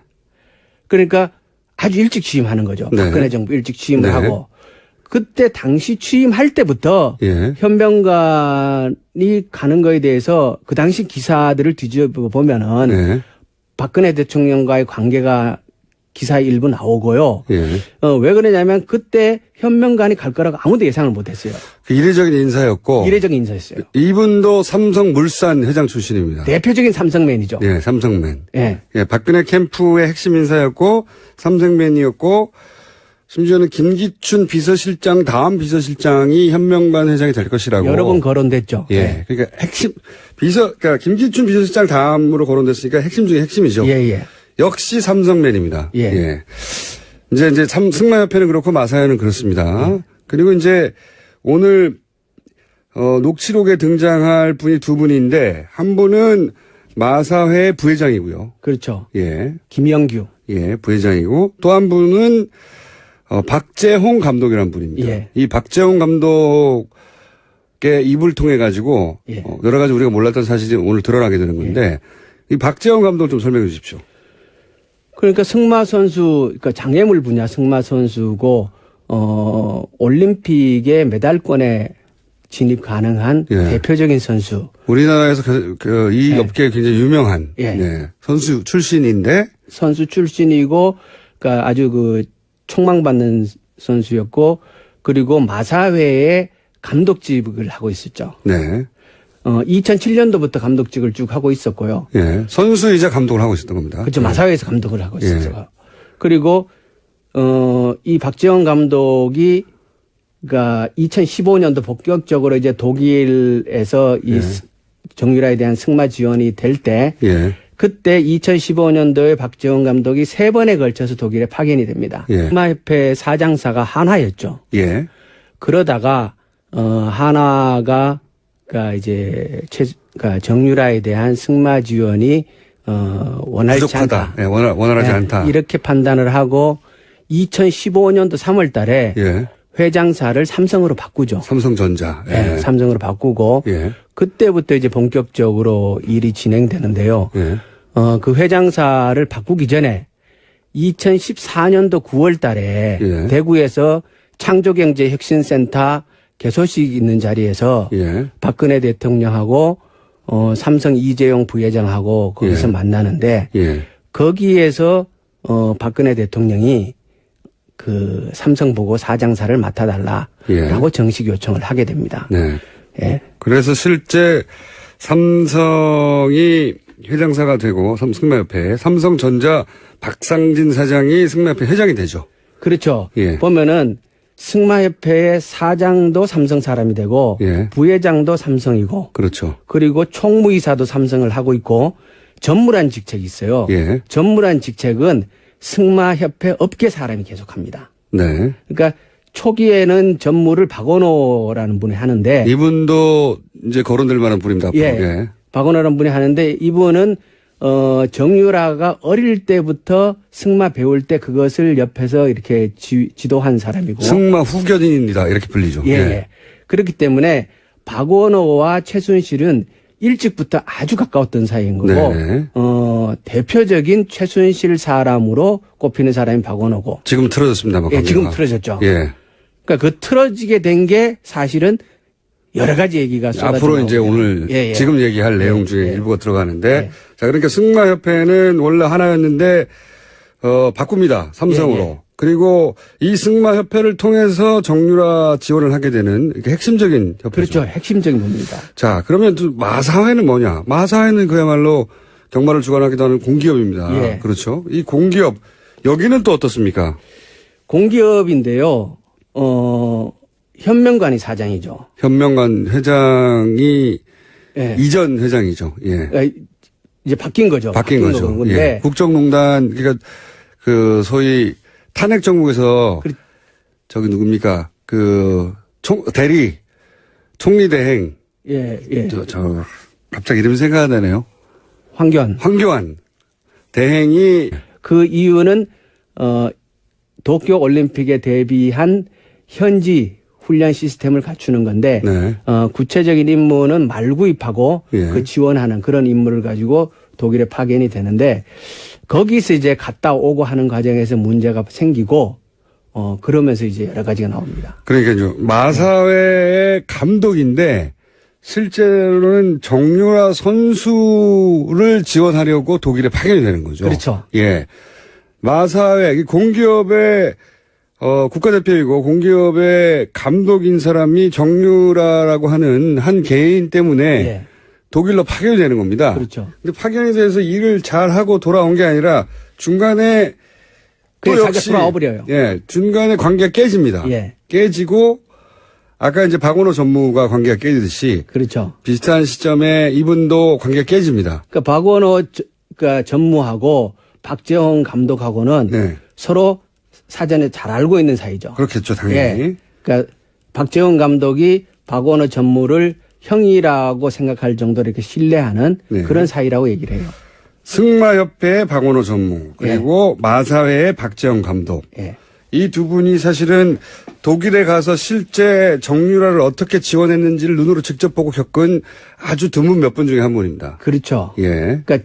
그러니까 아주 일찍 취임하는 거죠. 네. 박근혜 정부 일찍 취임을 네. 하고 그때 당시 취임할 때부터 예. 현명관이 가는 거에 대해서 그 당시 기사들을 뒤집어 보면은 네. 박근혜 대통령과의 관계가 기사에 일부 나오고요. 예. 왜 그러냐면 그때 현명관이 갈 거라고 아무도 예상을 못 했어요. 그 이례적인 인사였고. 이례적인 인사였어요. 이분도 삼성물산 회장 출신입니다. 대표적인 삼성맨이죠. 예, 삼성맨. 예. 예, 박근혜 캠프의 핵심 인사였고, 삼성맨이었고, 심지어는 김기춘 비서실장 다음 비서실장이 현명관 회장이 될 것이라고. 여러 번 거론됐죠. 예. 그러니까 핵심, 그러니까 김기춘 비서실장 다음으로 거론됐으니까 핵심 중에 핵심이죠. 예, 예. 역시 삼성맨입니다. 예. 이제 승마협회는 그렇고 마사회는 그렇습니다. 그리고 이제 오늘, 녹취록에 등장할 분이 두 분인데, 한 분은 마사회 부회장이고요. 그렇죠. 예. 김영규. 예, 부회장이고, 또 한 분은, 박재홍 감독이라는 분입니다. 예. 이 박재홍 감독의 입을 통해 가지고, 예. 여러 가지 우리가 몰랐던 사실이 오늘 드러나게 되는 건데, 이 박재홍 감독 좀 설명해 주십시오. 그러니까 승마 선수, 그러니까 장애물 분야 승마 선수고, 올림픽의 메달권에 진입 가능한 예. 대표적인 선수. 우리나라에서 이 네. 업계에 굉장히 유명한 예. 네. 선수 출신인데 선수 출신이고, 그러니까 아주 그 촉망받는 선수였고, 그리고 마사회의 감독직을 하고 있었죠. 네. 2007년도부터 감독직을 쭉 하고 있었고요. 예. 선수이자 감독을 하고 있었던 겁니다. 그렇죠. 예. 마사회에서 감독을 하고 있었죠. 예. 그리고 이 박지원 감독이 그러니까 2015년도 본격적으로 이제 독일에서 이 예. 정유라에 대한 승마 지원이 될 때 예. 그때 2015년도에 박지원 감독이 3번에 걸쳐서 독일에 파견이 됩니다. 예. 승마협회 사장사가 한화였죠. 예. 그러다가 한화가 그러니까 이제 그러니까 정유라에 대한 승마 지원이 원활치 부족하다. 않다. 예. 원활하지 않다. 이렇게 판단을 하고 2015년도 3월 달에 예. 회장사를 삼성으로 바꾸죠. 삼성전자. 예. 예, 삼성으로 바꾸고 예. 그때부터 이제 본격적으로 일이 진행되는데요. 예. 그 회장사를 바꾸기 전에 2014년도 9월 달에 예. 대구에서 창조경제혁신센터 개소식 있는 자리에서 예. 박근혜 대통령하고 삼성 이재용 부회장하고 거기서 예. 만나는데 예. 거기에서 박근혜 대통령이 그 삼성 보고 사장사를 맡아달라라고 예. 정식 요청을 하게 됩니다. 네. 예. 그래서 실제 삼성이 회장사가 되고 승마협회 삼성전자 박상진 사장이 승마협회 회장이 되죠. 그렇죠. 예. 보면은 승마협회의 사장도 삼성 사람이 되고 예. 부회장도 삼성이고 그렇죠. 그리고 총무이사도 삼성을 하고 있고 전무란 직책이 있어요. 예. 전무란 직책은 승마협회 업계 사람이 계속합니다. 네. 그러니까 초기에는 전무를 박원호라는 분이 하는데 이분도 이제 거론될 만한 분입니다. 앞으로. 예. 박원호라는 분이 하는데 이분은 정유라가 어릴 때부터 승마 배울 때 그것을 옆에서 이렇게 지도한 사람이고 승마 후견인입니다. 이렇게 불리죠. 예, 예. 그렇기 때문에 박원호와 최순실은 일찍부터 아주 가까웠던 사이인 거고 네. 대표적인 최순실 사람으로 꼽히는 사람이 박원호고 지금 틀어졌습니다. 예, 지금 틀어졌죠. 예. 그러니까 그 틀어지게 된 게 사실은 여러 가지 얘기가 쏟아져 앞으로 이제 나옵니다. 오늘 예, 예. 지금 얘기할 내용 중에 예. 일부가 들어가는데 예. 자 그러니까 승마협회는 원래 하나였는데 바꿉니다. 삼성으로. 예, 예. 그리고 이 승마협회를 통해서 정유라 지원을 하게 되는 이렇게 핵심적인 협회죠. 그렇죠. 핵심적인 겁니다. 자 그러면 또 마사회는 뭐냐? 마사회는 그야말로 경마를 주관하기도 하는 공기업입니다. 예. 그렇죠. 이 공기업 여기는 또 어떻습니까? 공기업인데요. 현명관이 사장이죠. 현명관 회장이 예. 이전 회장이죠. 예. 그러니까 이제 바뀐 거죠. 바뀐 거죠. 건데 예. 국정농단 그러니까 그 소위 탄핵 정국에서 저기 누굽니까 그 대리 총리 대행 예, 예. 저 갑자기 이름이 생각이 안 나네요. 황교안 대행이 그 이유는 도쿄 올림픽에 대비한 현지 훈련 시스템을 갖추는 건데 네. 구체적인 임무는 말구입하고 예. 그 지원하는 그런 임무를 가지고 독일에 파견이 되는데 거기서 이제 갔다 오고 하는 과정에서 문제가 생기고 그러면서 이제 여러 가지가 나옵니다. 그러니까요. 마사회의 감독인데 실제로는 정유라 선수를 지원하려고 독일에 파견이 되는 거죠. 그렇죠. 예. 마사회 공기업의 국가대표이고 공기업의 감독인 사람이 정유라라고 하는 한 개인 때문에 예. 독일로 파견이 되는 겁니다. 그렇죠. 근데 파견이 돼서 일을 잘하고 돌아온 게 아니라 중간에 또 그게 역시 돌아와 버려요. 예, 중간에 관계가 깨집니다. 예. 깨지고 아까 이제 박원호 전무가 관계가 깨지듯이 그렇죠. 비슷한 시점에 이분도 관계가 깨집니다. 그러니까 박원호 그러니까 전무하고 박재홍 감독하고는 네. 서로 사전에 잘 알고 있는 사이죠. 그렇겠죠, 당연히. 예. 그러니까 박재홍 감독이 박원호 전무를 형이라고 생각할 정도로 이렇게 신뢰하는 네. 그런 사이라고 얘기를 해요. 승마협회의 박원호 전무 그리고 마사회의 박재영 감독. 예. 이 두 분이 사실은 독일에 가서 실제 정유라를 어떻게 지원했는지를 눈으로 직접 보고 겪은 아주 드문 몇 분 중에 한 분입니다. 그렇죠. 예. 그러니까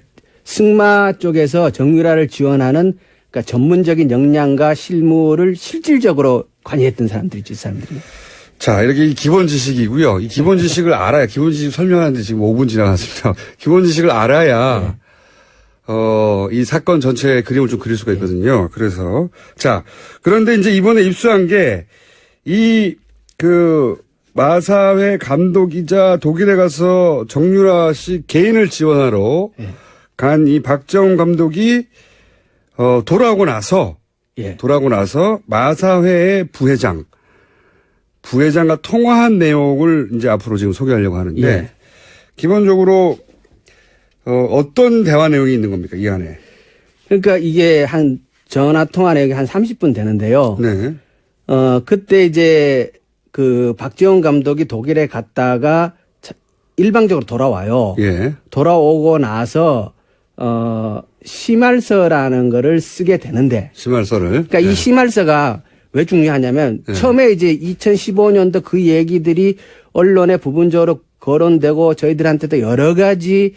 승마 쪽에서 정유라를 지원하는 그러니까 전문적인 역량과 실무를 실질적으로 관여했던 사람들이죠, 이 사람들이. 자, 이렇게 기본 지식이고요. 이 기본 지식을 알아야, 기본 지식 설명하는데 지금 5분 지나갔습니다. 기본 지식을 알아야, 이 사건 전체의 그림을 좀 그릴 수가 있거든요. 그래서. 자, 그런데 이제 이번에 입수한 게, 마사회 감독이자 독일에 가서 정유라 씨 개인을 지원하러 간 이 박정훈 감독이, 돌아오고 나서 마사회의 부회장과 통화한 내용을 이제 앞으로 지금 소개하려고 하는데, 예. 기본적으로, 어떤 대화 내용이 있는 겁니까, 이 안에? 그러니까 이게 전화 통화 내역이 한 30분 되는데요. 네. 그때 이제 박지원 감독이 독일에 갔다가 일방적으로 돌아와요. 예. 돌아오고 나서, 심할서라는 거를 쓰게 되는데. 심할서를. 그러니까 이 심할서가 왜 중요하냐면 처음에 이제 2015년도 그 얘기들이 언론에 부분적으로 거론되고 저희들한테도 여러 가지